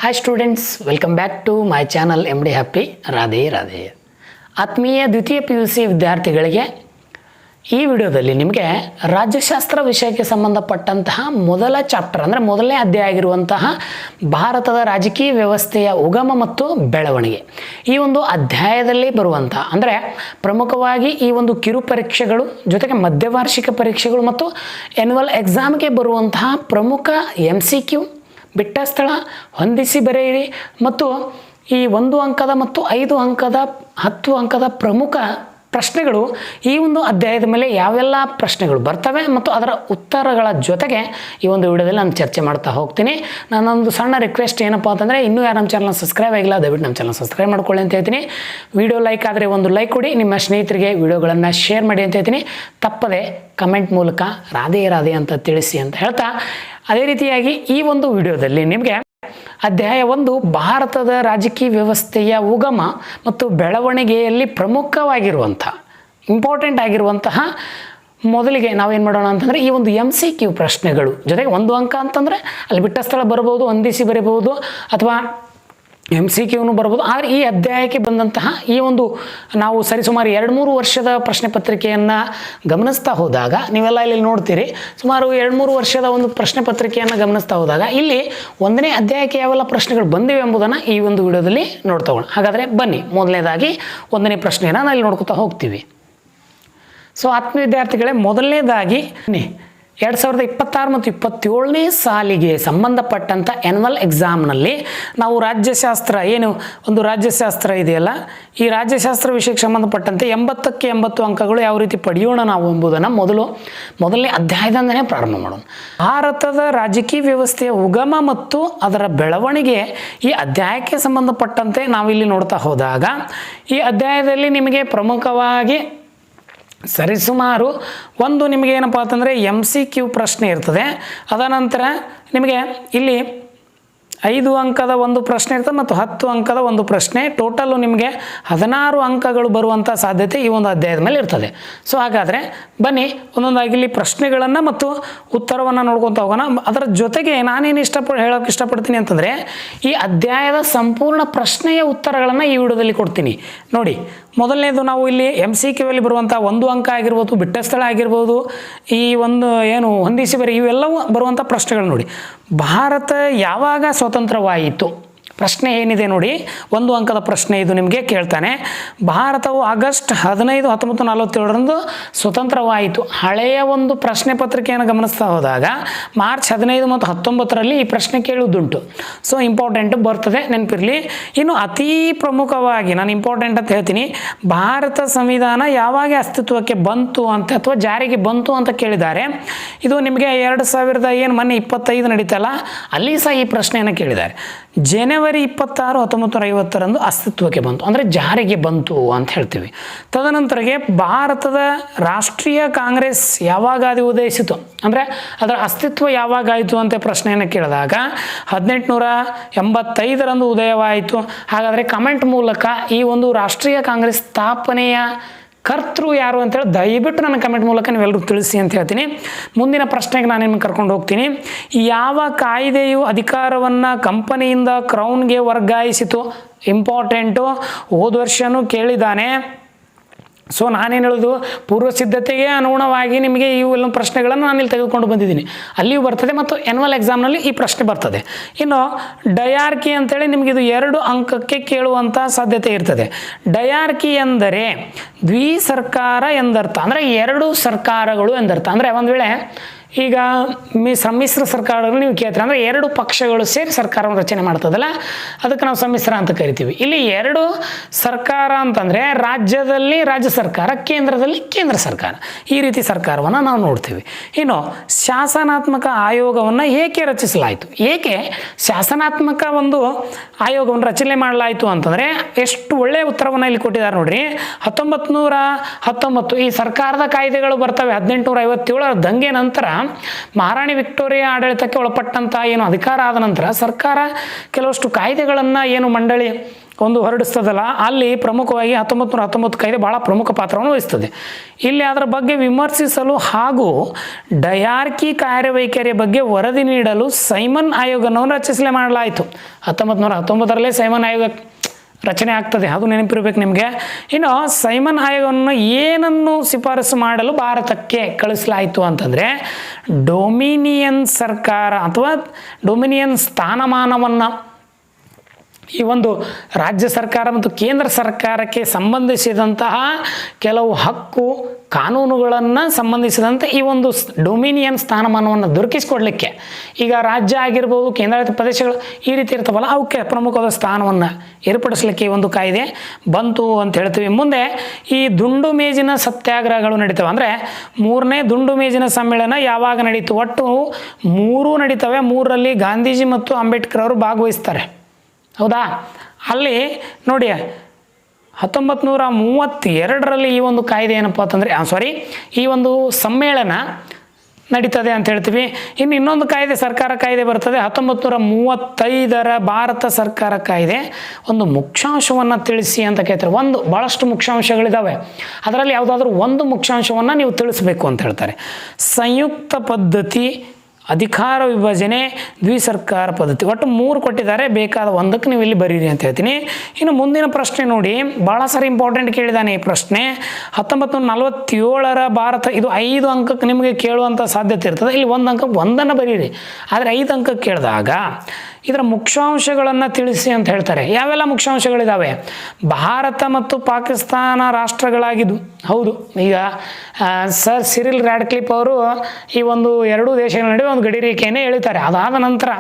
Hi students, welcome back to my channel MD happy. Radhe Radhe. ಆತ್ಮೀಯ ದ್ವಿತೀಯ PUC ವಿದ್ಯಾರ್ಥಿಗಳಿಗೆ ಈ ವಿಡಿಯೋದಲ್ಲಿ ನಿಮಗೆ ರಾಜ್ಯಶಾಸ್ತ್ರ ವಿಷಯಕ್ಕೆ ಸಂಬಂಧಪಟ್ಟಂತಹ ಮೊದಲ ಚಾಪ್ಟರ್ ಅಂದರೆ ಮೊದಲನೇ ಅಧ್ಯಾಯ ಆಗಿರುವಂತಹ ಭಾರತದ ರಾಜಕೀಯ ವ್ಯವಸ್ಥೆಯ ಉಗಮ ಮತ್ತು ಬೆಳವಣಿಗೆ, ಈ ಒಂದು ಅಧ್ಯಾಯದಲ್ಲಿ ಬರುವಂಥ ಅಂದರೆ ಪ್ರಮುಖವಾಗಿ ಈ ಒಂದು ಕಿರು ಪರೀಕ್ಷೆಗಳು ಜೊತೆಗೆ ಮಧ್ಯವಾರ್ಷಿಕ ಪರೀಕ್ಷೆಗಳು ಮತ್ತು ಆ್ಯನ್ಯುವಲ್ ಎಕ್ಸಾಮ್ಗೆ ಬರುವಂತಹ ಪ್ರಮುಖ MCQ, ಬಿಟ್ಟ ಸ್ಥಳ, ಹೊಂದಿಸಿ ಬರೆಯಿರಿ ಮತ್ತು ಈ 1 ಅಂಕದ ಮತ್ತು 5 ಅಂಕದ 10 ಅಂಕದ ಪ್ರಮುಖ ಪ್ರಶ್ನೆಗಳು ಈ ಒಂದು ಅಧ್ಯಾಯದ ಮೇಲೆ ಯಾವೆಲ್ಲ ಪ್ರಶ್ನೆಗಳು ಬರ್ತವೆ ಮತ್ತು ಅದರ ಉತ್ತರಗಳ ಜೊತೆಗೆ ಈ ಒಂದು ವಿಡಿಯೋದಲ್ಲಿ ನಾನು ಚರ್ಚೆ ಮಾಡ್ತಾ ಹೋಗ್ತೀನಿ. ನನ್ನೊಂದು ಸಣ್ಣ ರಿಕ್ವೆಸ್ಟ್ ಏನಪ್ಪ ಅಂತಂದರೆ, ಇನ್ನೂ ಯಾರು ನಮ್ಮ ಚಾನಲ್ನ ಸಬ್ಸ್ಕ್ರೈಬ್ ಆಗಿಲ್ಲ ದಯವಿಟ್ಟು ನಮ್ಮ ಚಾನಲ್ ಸಬ್ಸ್ಕ್ರೈಬ್ ಮಾಡ್ಕೊಳ್ಳಿ ಅಂತ ಹೇಳ್ತೀನಿ. ವಿಡಿಯೋ ಲೈಕ್ ಆದರೆ ಒಂದು ಲೈಕ್ ಕೊಡಿ, ನಿಮ್ಮ ಸ್ನೇಹಿತರಿಗೆ ವಿಡಿಯೋಗಳನ್ನು ಶೇರ್ ಮಾಡಿ ಅಂತ ಹೇಳ್ತೀನಿ. ತಪ್ಪದೆ ಕಮೆಂಟ್ ಮೂಲಕ ರಾಧೆ ರಾಧೆ ಅಂತ ತಿಳಿಸಿ ಅಂತ ಹೇಳ್ತಾ, ಅದೇ ರೀತಿಯಾಗಿ ಈ ಒಂದು ವಿಡಿಯೋದಲ್ಲಿ ನಿಮಗೆ ಅಧ್ಯಾಯ 1 ಭಾರತದ ರಾಜಕೀಯ ವ್ಯವಸ್ಥೆಯ ಉಗಮ ಮತ್ತು ಬೆಳವಣಿಗೆಯಲ್ಲಿ ಪ್ರಮುಖವಾಗಿರುವಂಥ ಇಂಪಾರ್ಟೆಂಟ್ ಆಗಿರುವಂತಹ ಮೊದಲಿಗೆ ನಾವೇನು ಮಾಡೋಣ ಅಂತಂದರೆ ಈ ಒಂದು MCQ ಪ್ರಶ್ನೆಗಳು ಜೊತೆಗೆ 1 ಅಂಕ ಅಂತಂದರೆ ಅಲ್ಲಿ ಬಿಟ್ಟ ಸ್ಥಳ ಬರಬಹುದು, ಹೊಂದಿಸಿ ಬರೀಬಹುದು ಅಥವಾ MCQನೂ ಬರ್ಬೋದು. ಆದರೆ ಈ ಅಧ್ಯಾಯಕ್ಕೆ ಬಂದಂತಹ ಈ ಒಂದು ನಾವು ಸರಿಸುಮಾರು 2-3 ವರ್ಷದ ಪ್ರಶ್ನೆ ಪತ್ರಿಕೆಯನ್ನು ಗಮನಿಸ್ತಾ ಹೋದಾಗ ನೀವೆಲ್ಲ ಇಲ್ಲಿ ನೋಡ್ತೀರಿ, ಸುಮಾರು 2-3 ವರ್ಷದ ಒಂದು ಪ್ರಶ್ನೆ ಪತ್ರಿಕೆಯನ್ನು ಗಮನಿಸ್ತಾ ಹೋದಾಗ ಇಲ್ಲಿ 1ನೇ ಅಧ್ಯಾಯಕ್ಕೆ ಯಾವೆಲ್ಲ ಪ್ರಶ್ನೆಗಳು ಬಂದಿವೆ ಎಂಬುದನ್ನು ಈ ಒಂದು ವಿಡಿಯೋದಲ್ಲಿ ನೋಡ್ತಾ ಹೋಗೋಣ. ಹಾಗಾದರೆ ಬನ್ನಿ, ಮೊದಲನೇದಾಗಿ 1ನೇ ಪ್ರಶ್ನೆಯನ್ನು ನಾವು ಇಲ್ಲಿ ನೋಡ್ಕೊತಾ ಹೋಗ್ತೀವಿ. ಸೊ ಆತ್ಮೀಯ ವಿದ್ಯಾರ್ಥಿಗಳೇ, ಮೊದಲನೇದಾಗಿ 2026 ಮತ್ತು 27ನೇ ಸಾಲಿಗೆ ಸಂಬಂಧಪಟ್ಟಂಥ ಆ್ಯನ್ಯುವಲ್ ಎಕ್ಸಾಮ್ನಲ್ಲಿ ನಾವು ರಾಜ್ಯಶಾಸ್ತ್ರ ಏನು ಒಂದು ರಾಜ್ಯಶಾಸ್ತ್ರ ಇದೆಯಲ್ಲ, ಈ ರಾಜ್ಯಶಾಸ್ತ್ರ ವಿಷಯಕ್ಕೆ ಸಂಬಂಧಪಟ್ಟಂತೆ 80ಕ್ಕೆ 80 ಅಂಕಗಳು ಯಾವ ರೀತಿ ಪಡೆಯೋಣ ನಾವು ಎಂಬುದನ್ನು ಮೊದಲನೇ ಅಧ್ಯಾಯದಿಂದನೇ ಪ್ರಾರಂಭ ಮಾಡೋಣ. ಭಾರತದ ರಾಜಕೀಯ ವ್ಯವಸ್ಥೆಯ ಉಗಮ ಮತ್ತು ಅದರ ಬೆಳವಣಿಗೆ ಈ ಅಧ್ಯಾಯಕ್ಕೆ ಸಂಬಂಧಪಟ್ಟಂತೆ ನಾವಿಲ್ಲಿ ನೋಡ್ತಾ ಹೋದಾಗ ಈ ಅಧ್ಯಾಯದಲ್ಲಿ ನಿಮಗೆ ಪ್ರಮುಖವಾಗಿ ಸರಿಸುಮಾರು ಒಂದು ನಿಮಗೆ ಏನಪ್ಪ ಅಂತಂದರೆ MCQ ಪ್ರಶ್ನೆ ಇರ್ತದೆ. ಅದನಂತರ ನಿಮಗೆ ಇಲ್ಲಿ 5 ಅಂಕದ ಒಂದು ಪ್ರಶ್ನೆ ಇರ್ತದೆ ಮತ್ತು 10 ಅಂಕದ ಒಂದು ಪ್ರಶ್ನೆ, ಟೋಟಲ್ಲು ನಿಮಗೆ 16 ಅಂಕಗಳು ಬರುವಂಥ ಸಾಧ್ಯತೆ ಈ ಒಂದು ಅಧ್ಯಾಯದ ಮೇಲೆ ಇರ್ತದೆ. ಸೊ ಹಾಗಾದರೆ ಬನ್ನಿ ಒಂದೊಂದಾಗಿ ಇಲ್ಲಿ ಪ್ರಶ್ನೆಗಳನ್ನು ಮತ್ತು ಉತ್ತರವನ್ನು ನೋಡ್ಕೊತ ಹೋಗೋಣ. ಅದರ ಜೊತೆಗೆ ನಾನೇನು ಹೇಳೋಕ್ಕೆ ಇಷ್ಟಪಡ್ತೀನಿ ಅಂತಂದರೆ, ಈ ಅಧ್ಯಾಯದ ಸಂಪೂರ್ಣ ಪ್ರಶ್ನೆಯ ಉತ್ತರಗಳನ್ನು ಈ ವಿಡಿಯೋದಲ್ಲಿ ಕೊಡ್ತೀನಿ. ನೋಡಿ, ಮೊದಲನೇದು ನಾವು ಇಲ್ಲಿ MCQಯಲ್ಲಿ ಬರುವಂಥ 1 ಅಂಕ ಆಗಿರ್ಬೋದು, ಬಿಟ್ಟ ಸ್ಥಳ ಆಗಿರ್ಬೋದು, ಈ ಒಂದು ಏನು ಹೊಂದಿಸಿ ಬರಿ ಇವೆಲ್ಲವೂ ಬರುವಂಥ ಪ್ರಶ್ನೆಗಳು. ನೋಡಿ, ಭಾರತ ಯಾವಾಗ ಸ್ವತಂತ್ರವಾಯಿತು? ಪ್ರಶ್ನೆ ಏನಿದೆ ನೋಡಿ, 1 ಅಂಕದ ಪ್ರಶ್ನೆ ಇದು ನಿಮಗೆ ಕೇಳ್ತಾನೆ. ಭಾರತವು ಆಗಸ್ಟ್ 15, 1947ರಂದು ಸ್ವತಂತ್ರವಾಯಿತು. ಹಳೆಯ ಒಂದು ಪ್ರಶ್ನೆ ಪತ್ರಿಕೆಯನ್ನು ಗಮನಿಸ್ತಾ ಹೋದಾಗ ಮಾರ್ಚ್ 15 ಮತ್ತು 19ರಲ್ಲಿ ಈ ಪ್ರಶ್ನೆ ಕೇಳುವುದುಂಟು. ಸೊ ಇಂಪಾರ್ಟೆಂಟ್ ಬರ್ತದೆ, ನೆನಪಿರಲಿ. ಇನ್ನು ಅತೀ ಪ್ರಮುಖವಾಗಿ ನಾನು ಇಂಪಾರ್ಟೆಂಟ್ ಅಂತ ಹೇಳ್ತೀನಿ, ಭಾರತ ಸಂವಿಧಾನ ಯಾವಾಗ ಅಸ್ತಿತ್ವಕ್ಕೆ ಬಂತು ಅಂತ ಅಥವಾ ಜಾರಿಗೆ ಬಂತು ಅಂತ ಕೇಳಿದ್ದಾರೆ. ಇದು ನಿಮಗೆ 2000 ಏನು ಮೊನ್ನೆ 25 ನಡೀತಲ್ಲ, ಅಲ್ಲಿ ಸಹ ಈ ಪ್ರಶ್ನೆಯನ್ನು ಕೇಳಿದ್ದಾರೆ. ಜನವರಿ 26, 1950ರಂದು ಅಸ್ತಿತ್ವಕ್ಕೆ ಬಂತು, ಅಂದರೆ ಜಾರಿಗೆ ಬಂತು ಅಂತ ಹೇಳ್ತೀವಿ. ತದನಂತರಗೆ ಭಾರತದ ರಾಷ್ಟ್ರೀಯ ಕಾಂಗ್ರೆಸ್ ಯಾವಾಗ ಅದು ಉದಯಿಸಿತು ಅಂದರೆ ಅದರ ಅಸ್ತಿತ್ವ ಯಾವಾಗಾಯಿತು ಅಂತ ಪ್ರಶ್ನೆಯನ್ನು ಕೇಳಿದಾಗ 1885ರಂದು ಉದಯವಾಯಿತು. ಹಾಗಾದರೆ ಕಮೆಂಟ್ ಮೂಲಕ ಈ ಒಂದು ರಾಷ್ಟ್ರೀಯ ಕಾಂಗ್ರೆಸ್ ಸ್ಥಾಪನೆಯ ಕರ್ತೃ ಯಾರು ಅಂತೇಳಿ ದಯವಿಟ್ಟು ನನ್ನ ಕಮೆಂಟ್ ಮೂಲಕ ನೀವೆಲ್ಲರೂ ತಿಳಿಸಿ ಅಂತ ಹೇಳ್ತೀನಿ. ಮುಂದಿನ ಪ್ರಶ್ನೆಗೆ ನಾನು ನಿಮಗೆ ಕರ್ಕೊಂಡು ಹೋಗ್ತೀನಿ. ಯಾವ ಕಾಯ್ದೆಯು ಅಧಿಕಾರವನ್ನು ಕಂಪನಿಯಿಂದ ಕ್ರೌನ್ಗೆ ವರ್ಗಾಯಿಸಿತು? ಇಂಪಾರ್ಟೆಂಟು, ಹೋದ ವರ್ಷವೂ ಕೇಳಿದ್ದಾನೆ. ಸೊ ನಾನೇನು ಹೇಳೋದು, ಪೂರ್ವ ಸಿದ್ಧತೆಗೆ ಅನುಗುಣವಾಗಿ ನಿಮಗೆ ಇವೆಲ್ಲ ಪ್ರಶ್ನೆಗಳನ್ನು ನಾನಿಲ್ಲಿ ತೆಗೆದುಕೊಂಡು ಬಂದಿದ್ದೀನಿ. ಅಲ್ಲಿಯೂ ಬರ್ತದೆ ಮತ್ತು ಆ್ಯನ್ಯುವಲ್ ಎಕ್ಸಾಮ್ನಲ್ಲಿ ಈ ಪ್ರಶ್ನೆ ಬರ್ತದೆ. ಇನ್ನು ಡಯಾರ್ಕಿ ಅಂತೇಳಿ ನಿಮಗೆ ಇದು 2 ಅಂಕಕ್ಕೆ ಕೇಳುವಂಥ ಸಾಧ್ಯತೆ ಇರ್ತದೆ. ಡಯಾರ್ಕಿ ಎಂದರೆ ದ್ವಿಸರ್ಕಾರ ಎಂದರ್ಥ, ಅಂದರೆ 2 ಸರ್ಕಾರಗಳು ಎಂದರ್ಥ. ಅಂದರೆ ಒಂದು ವೇಳೆ ಈಗ ಸಮ್ಮಿಶ್ರ ಸರ್ಕಾರಗಳು ನೀವು ಕೇಳ್ತೀರ ಅಂದರೆ 2 ಪಕ್ಷಗಳು ಸೇರಿ ಸರ್ಕಾರವನ್ನು ರಚನೆ ಮಾಡ್ತದಲ್ಲ, ಅದಕ್ಕೆ ನಾವು ಸಮ್ಮಿಶ್ರ ಅಂತ ಕರಿತೀವಿ. ಇಲ್ಲಿ 2 ಸರ್ಕಾರ ಅಂತಂದರೆ ರಾಜ್ಯದಲ್ಲಿ ರಾಜ್ಯ ಸರ್ಕಾರ, ಕೇಂದ್ರದಲ್ಲಿ ಕೇಂದ್ರ ಸರ್ಕಾರ, ಈ ರೀತಿ ಸರ್ಕಾರವನ್ನು ನಾವು ನೋಡ್ತೀವಿ. ಇನ್ನು ಶಾಸನಾತ್ಮಕ ಆಯೋಗವನ್ನು ಏಕೆ ರಚಿಸಲಾಯಿತು? ಏಕೆ ಶಾಸನಾತ್ಮಕ ಒಂದು ಆಯೋಗವನ್ನು ರಚನೆ ಮಾಡಲಾಯಿತು ಅಂತಂದರೆ ಎಷ್ಟು ಒಳ್ಳೆಯ ಉತ್ತರವನ್ನು ಇಲ್ಲಿ ಕೊಟ್ಟಿದ್ದಾರೆ ನೋಡ್ರಿ. 1919 ಈ ಸರ್ಕಾರದ ಕಾಯ್ದೆಗಳು ಬರ್ತವೆ. 1857 ದಂಗೆ ನಂತರ ಮಹಾರಾಣಿ ವಿಕ್ಟೋರಿಯಾ ಆಡಳಿತಕ್ಕೆ ಒಳಪಟ್ಟಂಥ ಏನು ಅಧಿಕಾರ ಆದ ನಂತರ ಸರ್ಕಾರ ಕೆಲವಷ್ಟು ಕಾಯ್ದೆಗಳನ್ನು ಏನು ಮಂಡಳಿ ಒಂದು ಹೊರಡಿಸ್ತದಲ್ಲ, ಅಲ್ಲಿ ಪ್ರಮುಖವಾಗಿ 1919 ಕಾಯ್ದೆ ಭಾಳ ಪ್ರಮುಖ ಪಾತ್ರವನ್ನು ವಹಿಸ್ತದೆ. ಇಲ್ಲಿ ಅದರ ಬಗ್ಗೆ ವಿಮರ್ಶಿಸಲು ಹಾಗೂ ಡಯಾರ್ಕಿ ಕಾರ್ಯವೈಖರಿಯ ಬಗ್ಗೆ ವರದಿ ನೀಡಲು ಸೈಮನ್ ಆಯೋಗವನ್ನು ರಚಿಸಲೇ ಮಾಡಲಾಯಿತು. 1919 ಸೈಮನ್ ಆಯೋಗ ರಚನೆ ಆಗ್ತದೆ, ಅದು ನೆನಪಿರ್ಬೇಕು ನಿಮಗೆ. ಇನ್ನು ಸೈಮನ್ ಆಯೋಗವನ್ನು ಏನನ್ನು ಶಿಫಾರಸು ಮಾಡಲು ಭಾರತಕ್ಕೆ ಕಳಿಸಲಾಯಿತು ಅಂತಂದರೆ, ಡೊಮಿನಿಯನ್ ಸರ್ಕಾರ ಅಥವಾ ಡೊಮಿನಿಯನ್ ಸ್ಥಾನಮಾನವನ್ನು, ಈ ಒಂದು ರಾಜ್ಯ ಸರ್ಕಾರ ಮತ್ತು ಕೇಂದ್ರ ಸರ್ಕಾರಕ್ಕೆ ಸಂಬಂಧಿಸಿದಂತಹ ಕೆಲವು ಹಕ್ಕು ಕಾನೂನುಗಳನ್ನು ಸಂಬಂಧಿಸಿದಂತೆ ಈ ಒಂದು ಡೊಮಿನಿಯನ್ ಸ್ಥಾನಮಾನವನ್ನು ದೊರಕಿಸಿಕೊಡ್ಲಿಕ್ಕೆ, ಈಗ ರಾಜ್ಯ ಆಗಿರ್ಬೋದು, ಕೇಂದ್ರಾಡಳಿತ ಪ್ರದೇಶಗಳು ಈ ರೀತಿ ಇರ್ತಾವಲ್ಲ, ಅವಕ್ಕೆ ಪ್ರಮುಖವಾದ ಸ್ಥಾನವನ್ನು ಏರ್ಪಡಿಸಲಿಕ್ಕೆ ಈ ಒಂದು ಕಾಯ್ದೆ ಬಂತು ಅಂತ ಹೇಳ್ತೀವಿ. ಮುಂದೆ ಈ ದುಂಡು ಮೇಜಿನ ಸತ್ಯಾಗ್ರಹಗಳು ನಡೀತವೆ. ಅಂದರೆ 3ನೇ ದುಂಡು ಮೇಜಿನ ಸಮ್ಮೇಳನ ಯಾವಾಗ ನಡೀತು? ಒಟ್ಟು 3 ನಡೀತವೆ. 3ರಲ್ಲಿ ಗಾಂಧೀಜಿ ಮತ್ತು ಅಂಬೇಡ್ಕರ್ ಅವರು ಭಾಗವಹಿಸ್ತಾರೆ, ಹೌದಾ? ಅಲ್ಲಿ ನೋಡಿ 1932ರಲ್ಲಿ ಈ ಒಂದು ಕಾಯ್ದೆ ಏನಪ್ಪ ಅಂತಂದರೆ ಈ ಒಂದು ಸಮ್ಮೇಳನ ನಡೀತದೆ ಅಂತ ಹೇಳ್ತೀವಿ. ಇನ್ನೊಂದು ಕಾಯ್ದೆ, ಸರ್ಕಾರ ಕಾಯ್ದೆ ಬರ್ತದೆ 1935ರ ಭಾರತ ಸರ್ಕಾರ ಕಾಯ್ದೆ. ಒಂದು ಮುಖ್ಯಾಂಶವನ್ನು ತಿಳಿಸಿ ಅಂತ ಕೇಳ್ತಾರೆ. ಭಾಳಷ್ಟು ಮುಖ್ಯಾಂಶಗಳಿದ್ದಾವೆ, ಅದರಲ್ಲಿ ಯಾವುದಾದ್ರೂ ಒಂದು ಮುಖ್ಯಾಂಶವನ್ನು ನೀವು ತಿಳಿಸ್ಬೇಕು ಅಂತ ಹೇಳ್ತಾರೆ. ಸಂಯುಕ್ತ ಪದ್ಧತಿ, ಅಧಿಕಾರ ವಿಭಜನೆ, ದ್ವಿಸರ್ಕಾರ ಪದ್ಧತಿ, ಒಟ್ಟು 3 ಕೊಟ್ಟಿದ್ದಾರೆ. ಬೇಕಾದ ಒಂದಕ್ಕೆ ನೀವು ಇಲ್ಲಿ ಬರೀರಿ ಅಂತ ಹೇಳ್ತೀನಿ. ಇನ್ನು ಮುಂದಿನ ಪ್ರಶ್ನೆ ನೋಡಿ, ಭಾಳ ಸಾರಿ ಇಂಪಾರ್ಟೆಂಟ್ ಕೇಳಿದಾನೆ ಈ ಪ್ರಶ್ನೆ. 1947ರ ಭಾರತ, ಇದು 5 ಅಂಕಕ್ಕೆ ನಿಮಗೆ ಕೇಳುವಂಥ ಸಾಧ್ಯತೆ ಇರ್ತದೆ. ಇಲ್ಲಿ 1 ಅಂಕಕ್ಕೆ ಒಂದನ್ನು ಬರೀರಿ, ಆದರೆ 5 ಅಂಕಕ್ಕೆ ಕೇಳಿದಾಗ ಇದರ ಮುಖ್ಯಾಂಶಗಳನ್ನು ತಿಳಿಸಿ ಅಂತ ಹೇಳ್ತಾರೆ. ಯಾವೆಲ್ಲ ಮುಖ್ಯಾಂಶಗಳಿದ್ದಾವೆ? ಭಾರತ ಮತ್ತು ಪಾಕಿಸ್ತಾನ ರಾಷ್ಟ್ರಗಳಾಗಿದ್ದು, ಹೌದು. ಈಗ ಸರ್ ಸಿರಿಲ್ ರ್ಯಾಡ್ಕ್ಲಿಫ್ ಅವರು ಈ ಒಂದು 2 ದೇಶಗಳ ನಡುವೆ ಒಂದು ಗಡಿ ರೇಖೆಯನ್ನೇ ಎಳಿತಾರೆ. ಅದಾದ ನಂತರ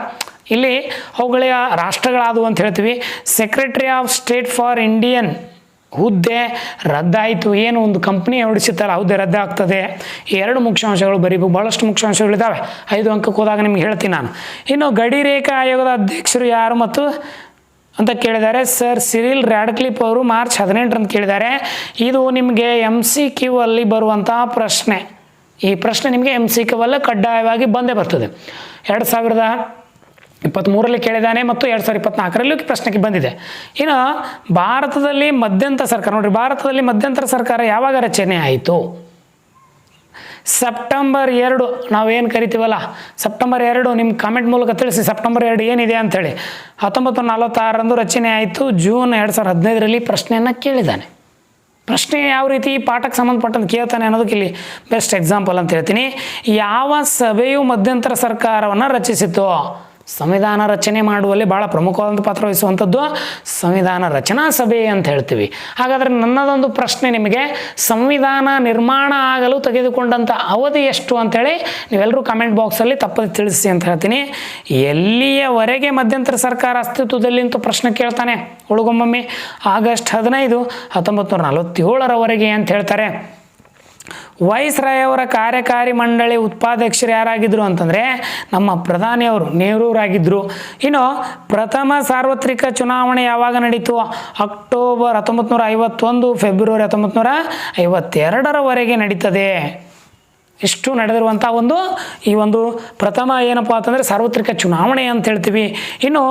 ಇಲ್ಲಿ ಅವುಗಳ ರಾಷ್ಟ್ರಗಳಾದವು ಅಂತ ಹೇಳ್ತೀವಿ. Secretary of state for Indian ಹುದ್ದೆ ರದ್ದಾಯಿತು. ಏನು ಒಂದು ಕಂಪ್ನಿ ಹೊಡಿಸುತ್ತಲ್ಲ, ಹುದ್ದೆ ರದ್ದಾಗ್ತದೆ. ಈ 2 ಮುಖ್ಯಾಂಶಗಳು ಬರೀಬೇಕು. ಭಾಳಷ್ಟು ಮುಖ್ಯಾಂಶಗಳಿದ್ದಾವೆ. 5 ಅಂಕಕ್ಕೆ ಹೋದಾಗ ನಿಮ್ಗೆ ಹೇಳ್ತೀನಿ ನಾನು. ಇನ್ನು ಗಡಿ ರೇಖಾ ಆಯೋಗದ ಅಧ್ಯಕ್ಷರು ಯಾರು ಮತ್ತು ಅಂತ ಕೇಳಿದ್ದಾರೆ. ಸರ್ ಸಿರಿಲ್ ರ್ಯಾಡ್ಕ್ಲಿಫ್ ಅವರು ಮಾರ್ಚ್ 18 ಅಂತ ಕೇಳಿದ್ದಾರೆ. ಇದು ನಿಮಗೆ MCQ ಅಲ್ಲಿ ಬರುವಂತಹ ಪ್ರಶ್ನೆ. ಈ ಪ್ರಶ್ನೆ ನಿಮಗೆ MCQ ಅಲ್ಲೇ ಕಡ್ಡಾಯವಾಗಿ ಬಂದೇ ಬರ್ತದೆ. 2023ರಲ್ಲಿ ಕೇಳಿದ್ದಾನೆ ಮತ್ತು 2024ರಲ್ಲೂ ಪ್ರಶ್ನೆಗೆ ಬಂದಿದೆ. ಇನ್ನು ಭಾರತದಲ್ಲಿ ಮಧ್ಯಂತರ ಸರ್ಕಾರ ನೋಡಿರಿ, ಭಾರತದಲ್ಲಿ ಮಧ್ಯಂತರ ಸರ್ಕಾರ ಯಾವಾಗ ರಚನೆ ಆಯಿತು? ಸೆಪ್ಟೆಂಬರ್ 2 ನಾವೇನು ಕರಿತೀವಲ್ಲ, ಸೆಪ್ಟೆಂಬರ್ 2 ನಿಮ್ಮ ಕಾಮೆಂಟ್ ಮೂಲಕ ತಿಳಿಸಿ. ಸೆಪ್ಟೆಂಬರ್ 2 ಏನಿದೆ ಅಂಥೇಳಿ. 1946ರಂದು ರಚನೆ ಆಯಿತು. ಜೂನ್ 2015ರಲ್ಲಿ ಪ್ರಶ್ನೆಯನ್ನು ಕೇಳಿದ್ದಾನೆ. ಪ್ರಶ್ನೆ ಯಾವ ರೀತಿ ಪಾಠಕ್ಕೆ ಸಂಬಂಧಪಟ್ಟಂತೆ ಕೇಳ್ತಾನೆ ಅನ್ನೋದಕ್ಕೆ ಇಲ್ಲಿ ಬೆಸ್ಟ್ ಎಕ್ಸಾಂಪಲ್ ಅಂತ ಹೇಳ್ತೀನಿ. ಯಾವ ಸಭೆಯು ಮಧ್ಯಂತರ ಸರ್ಕಾರವನ್ನು ರಚಿಸಿತು? ಸಂವಿಧಾನ ರಚನೆ ಮಾಡುವಲ್ಲಿ ಭಾಳ ಪ್ರಮುಖವಾದಂಥ ಪಾತ್ರ ವಹಿಸುವಂಥದ್ದು ಸಂವಿಧಾನ ರಚನಾ ಸಭೆ ಅಂತ ಹೇಳ್ತೀವಿ. ಹಾಗಾದರೆ ನನ್ನದೊಂದು ಪ್ರಶ್ನೆ ನಿಮಗೆ, ಸಂವಿಧಾನ ನಿರ್ಮಾಣ ಆಗಲು ತೆಗೆದುಕೊಂಡಂಥ ಅವಧಿ ಎಷ್ಟು ಅಂಥೇಳಿ ನೀವೆಲ್ಲರೂ ಕಮೆಂಟ್ ಬಾಕ್ಸಲ್ಲಿ ತಪ್ಪದೆ ತಿಳಿಸಿ ಅಂತ ಹೇಳ್ತೀನಿ. ಎಲ್ಲಿಯವರೆಗೆ ಮಧ್ಯಂತರ ಸರ್ಕಾರ ಅಸ್ತಿತ್ವದಲ್ಲಿ ಅಂತ ಪ್ರಶ್ನೆ ಕೇಳ್ತಾನೆ ಒಳಗೊಮ್ಮೊಮ್ಮೆ. ಆಗಸ್ಟ್ 15, 1947ರವರೆಗೆ ಅಂತ ಹೇಳ್ತಾರೆ. ವೈಸ್ರಾಯ್ ಅವರ ಕಾರ್ಯಕಾರಿ ಮಂಡಳಿ ಉಪಾಧ್ಯಕ್ಷರು ಯಾರಾಗಿದ್ದರು ಅಂತಂದರೆ ನಮ್ಮ ಪ್ರಧಾನಿಯವರು ನೆಹರೂರಾಗಿದ್ದರು. ಇನ್ನು ಪ್ರಥಮ ಸಾರ್ವತ್ರಿಕ ಚುನಾವಣೆ ಯಾವಾಗ ನಡೀತು? ಅಕ್ಟೋಬರ್ 1951, ಫೆಬ್ರವರಿ 1952ರವರೆಗೆ ನಡೀತದೆ. ಇಷ್ಟು ನಡೆದಿರುವಂಥ ಈ ಒಂದು ಪ್ರಥಮ ಏನಪ್ಪ ಅಂತಂದರೆ ಸಾರ್ವತ್ರಿಕ ಚುನಾವಣೆ ಅಂತ ಹೇಳ್ತೀವಿ. ಇನ್ನು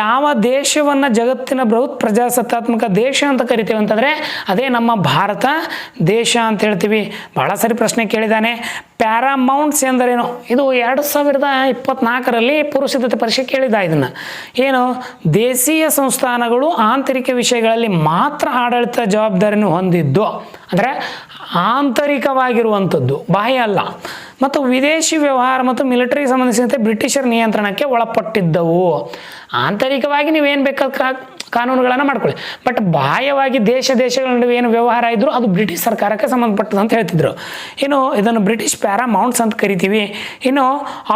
ಯಾವ ದೇಶವನ್ನು ಜಗತ್ತಿನ ಬೃಹತ್ ಪ್ರಜಾಸತ್ತಾತ್ಮಕ ದೇಶ ಅಂತ ಕರಿತೀವಿ ಅಂತಂದರೆ ಅದೇ ನಮ್ಮ ಭಾರತ ದೇಶ ಅಂತ ಹೇಳ್ತೀವಿ. ಭಾಳ ಸರಿ ಪ್ರಶ್ನೆ ಕೇಳಿದ್ದಾನೆ. ಪ್ಯಾರಾಮೌಂಟ್ಸ್ ಎಂದರೇನು? ಇದು 2024ರಲ್ಲಿ ಪೂರ್ವಸಿದ್ಧತೆ ಪರೀಕ್ಷೆ ಕೇಳಿದ. ಇದನ್ನು ಏನು, ದೇಶೀಯ ಸಂಸ್ಥಾನಗಳು ಆಂತರಿಕ ವಿಷಯಗಳಲ್ಲಿ ಮಾತ್ರ ಆಡಳಿತ ಜವಾಬ್ದಾರಿಯನ್ನು ಹೊಂದಿದ್ದು, ಅಂದರೆ ಆಂತರಿಕವಾಗಿರುವಂಥದ್ದು, ಬಾಹ್ಯ ಅಲ್ಲ. ಮತ್ತು ವಿದೇಶಿ ವ್ಯವಹಾರ ಮತ್ತು ಮಿಲಿಟರಿಗೆ ಸಂಬಂಧಿಸಿದಂತೆ ಬ್ರಿಟಿಷರ ನಿಯಂತ್ರಣಕ್ಕೆ ಒಳಪಟ್ಟಿದ್ದವು. ಆಂತರಿಕವಾಗಿ ನೀವೇನು ಬೇಕಾದ ಕಾನೂನುಗಳನ್ನು ಮಾಡ್ಕೊಳ್ಳಿ, ಬಟ್ ಬಾಹ್ಯವಾಗಿ ದೇಶಗಳ ನಡುವೆ ಏನು ವ್ಯವಹಾರ ಇದ್ದರೂ ಅದು ಬ್ರಿಟಿಷ್ ಸರ್ಕಾರಕ್ಕೆ ಸಂಬಂಧಪಟ್ಟದ್ದು ಅಂತ ಹೇಳ್ತಿದ್ರು. ಇನ್ನು ಇದನ್ನು ಬ್ರಿಟಿಷ್ ಪ್ಯಾರಾಮೌಂಟ್ಸ್ ಅಂತ ಕರಿತೀವಿ. ಇನ್ನು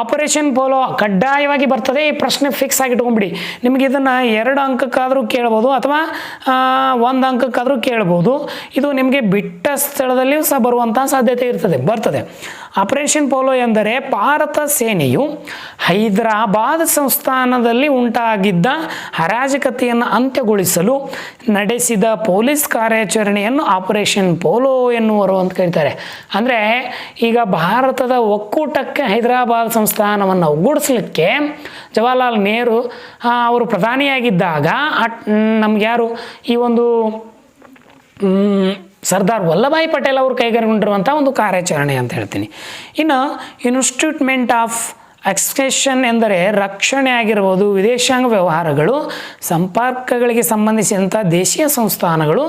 ಆಪರೇಷನ್ ಪೋಲೋ ಕಡ್ಡಾಯವಾಗಿ ಬರ್ತದೆ. ಈ ಪ್ರಶ್ನೆ ಫಿಕ್ಸ್ ಆಗಿ ಇಟ್ಕೊಂಡ್ಬಿಡಿ. ನಿಮಗೆ ಇದನ್ನು 2 ಅಂಕಕ್ಕಾದರೂ ಕೇಳ್ಬೋದು ಅಥವಾ 1 ಅಂಕಕ್ಕಾದರೂ ಕೇಳ್ಬೋದು. ಇದು ನಿಮಗೆ ಬಿಟ್ಟ ಸ್ಥಳದಲ್ಲಿಯೂ ಸಹ ಬರುವಂಥ ಸಾಧ್ಯತೆ ಬರ್ತದೆ. ಆಪರೇಷನ್ ಪೋಲೋ ಎಂದರೆ ಭಾರತ ಸೇನೆಯು ಹೈದರಾಬಾದ್ ಸಂಸ್ಥಾನದಲ್ಲಿ ಉಂಟಾಗಿದ್ದ ಅರಾಜಕತೆಯನ್ನು ಅಂತ್ಯಗೊಳಿಸಲು ನಡೆಸಿದ ಪೊಲೀಸ್ ಕಾರ್ಯಾಚರಣೆಯನ್ನು ಆಪರೇಷನ್ ಪೋಲೋ ಎನ್ನುವರು ಅಂತ ಕರೀತಾರೆ. ಅಂದರೆ ಈಗ ಭಾರತದ ಒಕ್ಕೂಟಕ್ಕೆ ಹೈದರಾಬಾದ್ ಸಂಸ್ಥಾನವನ್ನು ಒಗ್ಗೂಡಿಸಲಿಕ್ಕೆ ಜವಾಹರ್ಲಾಲ್ ನೆಹರು ಅವರು ಪ್ರಧಾನಿಯಾಗಿದ್ದಾಗ ನಮ್ಗೆ ಯಾರು ಈ ಒಂದು ಸರ್ದಾರ್ ವಲ್ಲಭಾಯ್ ಪಟೇಲ್ ಅವರು ಕೈಗೆತ್ತಿಕೊಂಡಿರುವಂಥ ಒಂದು ಕಾರ್ಯಾಚರಣೆ ಅಂತ ಹೇಳ್ತೀನಿ. ಇನ್ನು ಇನ್ಸ್ಟಿಟ್ಯೂಟ್ಮೆಂಟ್ ಆಫ್ ಎಕ್ಸ್ಟೆನ್ಷನ್ ಎಂದರೆ ರಕ್ಷಣೆ ಆಗಿರ್ಬೋದು, ವಿದೇಶಾಂಗ ವ್ಯವಹಾರಗಳು, ಸಂಪರ್ಕಗಳಿಗೆ ಸಂಬಂಧಿಸಿದಂಥ ದೇಶೀಯ ಸಂಸ್ಥಾನಗಳು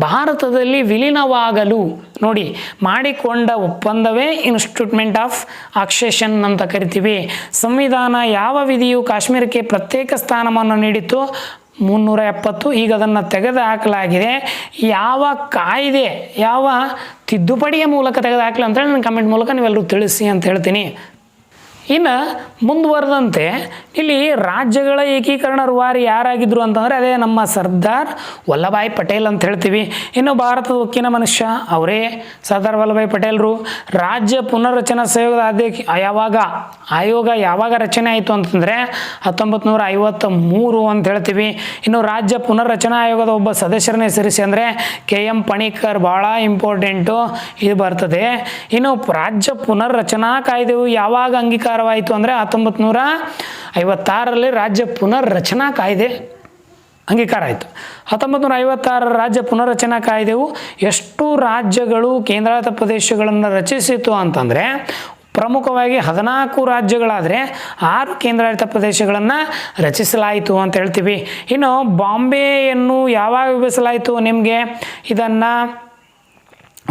ಭಾರತದಲ್ಲಿ ವಿಲೀನವಾಗಲು ನೋಡಿ ಮಾಡಿಕೊಂಡ ಒಪ್ಪಂದವೇ ಇನ್ಸ್ಟಿಟ್ಯೂಟ್ಮೆಂಟ್ ಆಫ್ ಅಕ್ಸೆಷನ್ ಅಂತ ಕರಿತೀವಿ. ಸಂವಿಧಾನ ಯಾವ ವಿಧಿಯು ಕಾಶ್ಮೀರಕ್ಕೆ ಪ್ರತ್ಯೇಕ ಸ್ಥಾನಮಾನ ನೀಡಿತು? 370. ಈಗ ಅದನ್ನು ತೆಗೆದುಹಾಕಲಾಗಿದೆ. ಯಾವ ಕಾಯ್ದೆ, ಯಾವ ತಿದ್ದುಪಡಿಯ ಮೂಲಕ ತೆಗೆದುಹಾಕಲಿ ಅಂತೇಳಿ ನನ್ನ ಕಮೆಂಟ್ ಮೂಲಕ ನೀವೆಲ್ಲರೂ ತಿಳಿಸಿ ಅಂತ ಹೇಳ್ತೀನಿ. ಇನ್ನು ಮುಂದುವರೆದಂತೆ ಇಲ್ಲಿ ರಾಜ್ಯಗಳ ಏಕೀಕರಣ ರೂವಾರಿ ಯಾರಾಗಿದ್ದರು ಅಂತಂದರೆ ಅದೇ ನಮ್ಮ ಸರ್ದಾರ್ ವಲ್ಲಭಾಯ್ ಪಟೇಲ್ ಅಂತ ಹೇಳ್ತೀವಿ. ಇನ್ನು ಭಾರತದ ಉಕ್ಕಿನ ಮನುಷ್ಯ ಅವರೇ ಸರ್ದಾರ್ ವಲ್ಲಭಾಯ್ ಪಟೇಲರು. ರಾಜ್ಯ ಪುನರ್ರಚನಾ ಆಯೋಗ ಯಾವಾಗ ರಚನೆ ಆಯಿತು ಅಂತಂದರೆ 1953 ಅಂತ ಹೇಳ್ತೀವಿ. ಇನ್ನು ರಾಜ್ಯ ಪುನರ್ರಚನಾ ಆಯೋಗದ ಒಬ್ಬ ಸದಸ್ಯರನ್ನ ಹೆಸರಿಸಿ ಅಂದರೆ KM ಪಣಿಕ್ಕರ್, ಭಾಳ ಇಂಪಾರ್ಟೆಂಟು ಇದು ಬರ್ತದೆ. ಇನ್ನು ರಾಜ್ಯ ಪುನರ್ರಚನಾ ಕಾಯ್ದೆಯು ಯಾವಾಗ ಅಂಗೀಕಾರವಾಯಿತು ಅಂದರೆ 1956ರಲ್ಲಿ ರಾಜ್ಯ ಪುನರ್ರಚನಾ ಕಾಯ್ದೆ ಅಂಗೀಕಾರ ಆಯಿತು. 1956 ರಾಜ್ಯ ಪುನರ್ರಚನಾ ಕಾಯ್ದೆಯು ಎಷ್ಟು ರಾಜ್ಯಗಳು ಕೇಂದ್ರಾಡಳಿತ ಪ್ರದೇಶಗಳನ್ನು ರಚಿಸಿತು ಅಂತಂದರೆ ಪ್ರಮುಖವಾಗಿ 14 ರಾಜ್ಯಗಳಾದರೆ 6 ಕೇಂದ್ರಾಡಳಿತ ಪ್ರದೇಶಗಳನ್ನು ರಚಿಸಲಾಯಿತು ಅಂತ ಹೇಳ್ತೀವಿ. ಇನ್ನು ಬಾಂಬೆಯನ್ನು ಯಾವಾಗ ವಿಭಜಿಸಲಾಯಿತು? ನಿಮಗೆ ಇದನ್ನು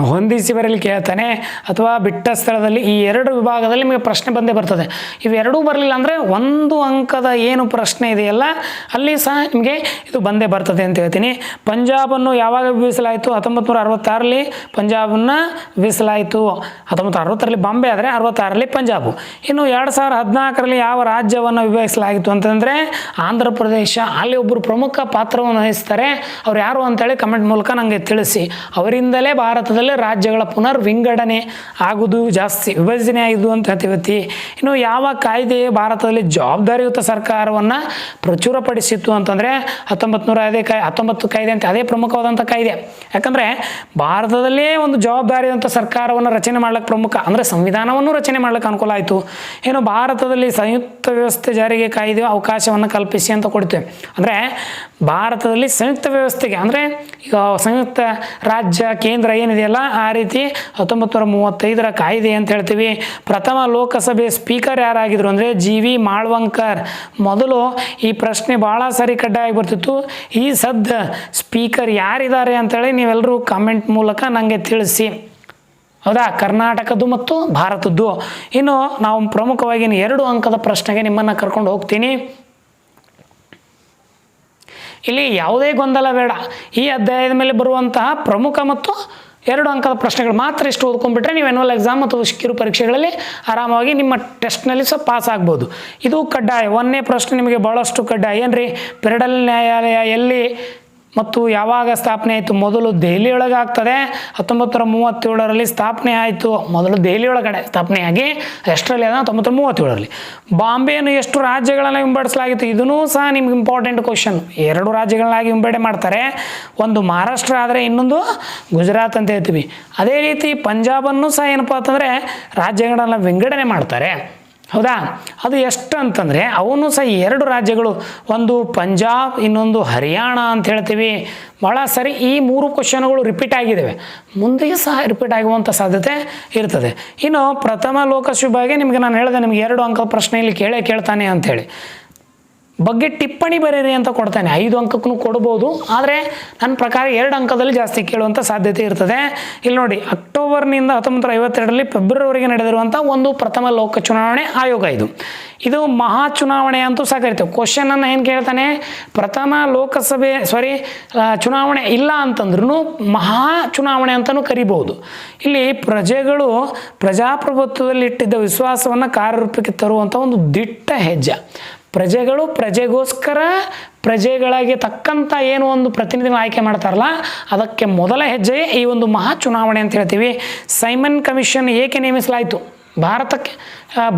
ಹೊಂದಿಸಿ ಬರಲಿ ಕೇಳ್ತಾನೆ ಅಥವಾ ಬಿಟ್ಟ ಸ್ಥಳದಲ್ಲಿ ಈ 2 ವಿಭಾಗದಲ್ಲಿ ನಿಮಗೆ ಪ್ರಶ್ನೆ ಬಂದೇ ಬರ್ತದೆ. ಇವೆರಡೂ ಬರಲಿಲ್ಲ ಅಂದರೆ 1 ಅಂಕದ ಏನು ಪ್ರಶ್ನೆ ಇದೆಯಲ್ಲ ಅಲ್ಲಿ ಸಹ ನಿಮಗೆ ಇದು ಬಂದೇ ಬರ್ತದೆ ಅಂತ ಹೇಳ್ತೀನಿ. ಪಂಜಾಬನ್ನು ಯಾವಾಗ ವಿಭಜಿಸಲಾಯಿತು? 1966ರಲ್ಲಿ ಪಂಜಾಬನ್ನು ವಿಭಜಿಸಲಾಯಿತು. 1960ರಲ್ಲಿ ಬಾಂಬೆ ಆದರೆ 66ರಲ್ಲಿ ಪಂಜಾಬು. ಇನ್ನು 2014ರಲ್ಲಿ ಯಾವ ರಾಜ್ಯವನ್ನು ವಿಭಜಿಸಲಾಯಿತು ಅಂತಂದರೆ ಆಂಧ್ರ ಪ್ರದೇಶ. ಅಲ್ಲಿ ಒಬ್ಬರು ಪ್ರಮುಖ ಪಾತ್ರವನ್ನು ವಹಿಸ್ತಾರೆ. ಅವ್ರು ಯಾರು ಅಂತೇಳಿ ಕಮೆಂಟ್ ಮೂಲಕ ನನಗೆ ತಿಳಿಸಿ. ಅವರಿಂದಲೇ ಭಾರತದಲ್ಲಿ ರಾಜ್ಯಗಳ ಪುನರ್ ವಿಂಗಡಣೆ ಆಗುವುದು ಜಾಸ್ತಿ, ವಿಭಜನೆ ಆಗುವುದು ಅಂತ ಹೇಳ್ತೀವಿ. ಇನ್ನು ಯಾವ ಕಾಯ್ದೆ ಭಾರತದಲ್ಲಿ ಜವಾಬ್ದಾರಿಯುತ ಸರ್ಕಾರವನ್ನು ಪ್ರಚುರಪಡಿಸಿತ್ತು ಅಂತಂದರೆ 1919 ಕಾಯ್ದೆ ಅಂತ. ಅದೇ ಪ್ರಮುಖವಾದಂಥ ಕಾಯ್ದೆ. ಯಾಕಂದರೆ ಭಾರತದಲ್ಲೇ ಒಂದು ಜವಾಬ್ದಾರಿಯುತ ಸರ್ಕಾರವನ್ನು ರಚನೆ ಮಾಡ್ಲಿಕ್ಕೆ ಪ್ರಮುಖ ಅಂದರೆ ಸಂವಿಧಾನವನ್ನು ರಚನೆ ಮಾಡ್ಲಿಕ್ಕೆ ಅನುಕೂಲ ಆಯಿತು. ಏನು ಭಾರತದಲ್ಲಿ ಸಂಯುಕ್ತ ವ್ಯವಸ್ಥೆ ಜಾರಿಗೆ ಕಾಯ್ದೆ ಅವಕಾಶವನ್ನು ಕಲ್ಪಿಸಿ ಅಂತ ಕೊಡ್ತೇವೆ. ಅಂದರೆ ಭಾರತದಲ್ಲಿ ಸಂಯುಕ್ತ ವ್ಯವಸ್ಥೆಗೆ ಅಂದರೆ ಈಗ ಸಂಯುಕ್ತ ರಾಜ್ಯ ಕೇಂದ್ರ ಏನಿದೆಯಲ್ಲ ಆ ರೀತಿ 1935ರ ಕಾಯ್ದೆ ಅಂತ ಹೇಳ್ತೀವಿ. ಪ್ರಥಮ ಲೋಕಸಭೆ ಸ್ಪೀಕರ್ ಯಾರಾಗಿದ್ರು ಅಂದರೆ GV ಮಾಳ್ವಂಕರ್. ಮೊದಲು ಈ ಪ್ರಶ್ನೆ ಭಾಳ ಸಾರಿ ಕಡ್ಡಾಯ ಬರ್ತಿತ್ತು. ಈ ಸದ್ದ ಸ್ಪೀಕರ್ ಯಾರಿದ್ದಾರೆ ಅಂತೇಳಿ ನೀವೆಲ್ಲರೂ ಕಾಮೆಂಟ್ ಮೂಲಕ ನನಗೆ ತಿಳಿಸಿ. ಹೌದಾ? ಕರ್ನಾಟಕದ್ದು ಮತ್ತು ಭಾರತದ್ದು. ಇನ್ನು ನಾವು ಪ್ರಮುಖವಾಗಿ 2 ಅಂಕದ ಪ್ರಶ್ನೆಗೆ ನಿಮ್ಮನ್ನು ಕರ್ಕೊಂಡು ಹೋಗ್ತೀನಿ. ಇಲ್ಲಿ ಯಾವುದೇ ಗೊಂದಲ ಬೇಡ. ಈ ಅಧ್ಯಾಯದ ಮೇಲೆ ಬರುವಂತಹ ಪ್ರಮುಖ ಮತ್ತು 2 ಅಂಕದ ಪ್ರಶ್ನೆಗಳು ಮಾತ್ರ ಇಷ್ಟು ಓದ್ಕೊಂಡ್ಬಿಟ್ರೆ ನೀವು ಎನ್ಯುವಲ್ ಎಕ್ಸಾಮ್ ಮತ್ತು ಕಿರು ಪರೀಕ್ಷೆಗಳಲ್ಲಿ ಆರಾಮಾಗಿ ನಿಮ್ಮ ಟೆಸ್ಟ್ನಲ್ಲಿ ಸಹ ಪಾಸ್ ಆಗ್ಬೋದು. ಇದು ಕಡ್ಡಾಯ. 1ನೇ ಪ್ರಶ್ನೆ ನಿಮಗೆ ಭಾಳಷ್ಟು ಕಡ್ಡಾಯ. ಏನ್ರಿ? ಫೆಡರಲ್ ನ್ಯಾಯಾಲಯ ಎಲ್ಲಿ ಮತ್ತು ಯಾವಾಗ ಸ್ಥಾಪನೆ ಆಯಿತು? ಮೊದಲು ದೆಹಲಿ ಒಳಗೆ ಆಗ್ತದೆ. 1937ರಲ್ಲಿ ಸ್ಥಾಪನೆ ಆಯಿತು. ಮೊದಲು ದೆಹಲಿ ಒಳಗಡೆ ಸ್ಥಾಪನೆಯಾಗಿ ಎಷ್ಟರಲ್ಲಿ ಅದ 1937ರಲ್ಲಿ. ಬಾಂಬೆಯನ್ನು ಎಷ್ಟು ರಾಜ್ಯಗಳನ್ನು ವಿಂಗಡಿಸಲಾಗಿತ್ತು? ಇದೂ ಸಹ ನಿಮ್ಗೆ ಇಂಪಾರ್ಟೆಂಟ್ ಕ್ವಶನ್. 2 ರಾಜ್ಯಗಳನ್ನಾಗಿ ವಿಂಗಡಣೆ ಮಾಡ್ತಾರೆ. ಒಂದು ಮಹಾರಾಷ್ಟ್ರ ಆದರೆ ಇನ್ನೊಂದು ಗುಜರಾತ್ ಅಂತ ಹೇಳ್ತೀವಿ. ಅದೇ ರೀತಿ ಪಂಜಾಬನ್ನು ಸಹ ಏನಪ್ಪ ಅಂತಂದರೆ ರಾಜ್ಯಗಳನ್ನು ವಿಂಗಡಣೆ ಮಾಡ್ತಾರೆ. ಹೌದಾ? ಅದು ಎಷ್ಟು ಅಂತಂದರೆ ಅವನು ಸಹ 2 ರಾಜ್ಯಗಳು, ಒಂದು ಪಂಜಾಬ್ ಇನ್ನೊಂದು ಹರಿಯಾಣ ಅಂತ ಹೇಳ್ತೀವಿ. ಭಾಳ ಸರಿ ಈ 3 ಕ್ವಶನ್ಗಳು ರಿಪೀಟ್ ಆಗಿದ್ದಾವೆ. ಮುಂದೆಯೂ ಸಹ ರಿಪೀಟ್ ಆಗುವಂಥ ಸಾಧ್ಯತೆ ಇರ್ತದೆ. ಇನ್ನು ಪ್ರಥಮ ಲೋಕಸಭೆಗೆ ನಿಮಗೆ ನಾನು ಹೇಳಿದೆ, ನಿಮಗೆ 2 ಅಂಕದ ಪ್ರಶ್ನೆ ಇಲ್ಲಿ ಕೇಳ್ತಾನೆ ಅಂಥೇಳಿ ಬಗ್ಗೆ ಟಿಪ್ಪಣಿ ಬರೀರಿ ಅಂತ ಕೊಡ್ತಾನೆ. 5 ಅಂಕಕ್ಕೂ ಕೊಡ್ಬೋದು, ಆದರೆ ನನ್ನ ಪ್ರಕಾರ 2 ಅಂಕದಲ್ಲಿ ಜಾಸ್ತಿ ಕೇಳುವಂಥ ಸಾಧ್ಯತೆ ಇರ್ತದೆ. ಇಲ್ಲಿ ನೋಡಿ, ಅಕ್ಟೋಬರ್ನಿಂದ 1952ರಲ್ಲಿ ಫೆಬ್ರವರಿಗೆ ನಡೆದಿರುವಂಥ ಒಂದು ಪ್ರಥಮ ಲೋಕ ಚುನಾವಣೆ ಆಯೋಗ ಇದು ಮಹಾ ಚುನಾವಣೆ ಅಂತೂ ಸಹ ಕರಿತೇವೆ. ಕ್ವಶನನ್ನು ಏನು ಕೇಳ್ತಾನೆ? ಪ್ರಥಮ ಲೋಕಸಭೆ ಚುನಾವಣೆ ಇಲ್ಲ ಅಂತಂದ್ರೂ ಮಹಾ ಚುನಾವಣೆ ಅಂತಲೂ ಕರಿಬೋದು. ಇಲ್ಲಿ ಪ್ರಜೆಗಳು ಪ್ರಜಾಪ್ರಭುತ್ವದಲ್ಲಿ ಇಟ್ಟಿದ್ದ ವಿಶ್ವಾಸವನ್ನು ಕಾರ್ಯರೂಪಕ್ಕೆ ತರುವಂಥ ಒಂದು ದಿಟ್ಟ ಹೆಜ್ಜೆ. ಪ್ರಜೆಗಳು ಪ್ರಜೆಗೋಸ್ಕರ ಪ್ರಜೆಗಳಿಗೆ ತಕ್ಕಂಥ ಏನು ಒಂದು ಪ್ರತಿನಿಧಿಗಳು ಆಯ್ಕೆ ಮಾಡ್ತಾರಲ್ಲ ಅದಕ್ಕೆ ಮೊದಲ ಹೆಜ್ಜೆ ಈ ಒಂದು ಮಹಾ ಚುನಾವಣೆ ಅಂತ ಹೇಳ್ತೀವಿ. ಸೈಮನ್ ಕಮಿಷನ್ ಏಕೆ ನೇಮಿಸಲಾಯಿತು? ಭಾರತಕ್ಕೆ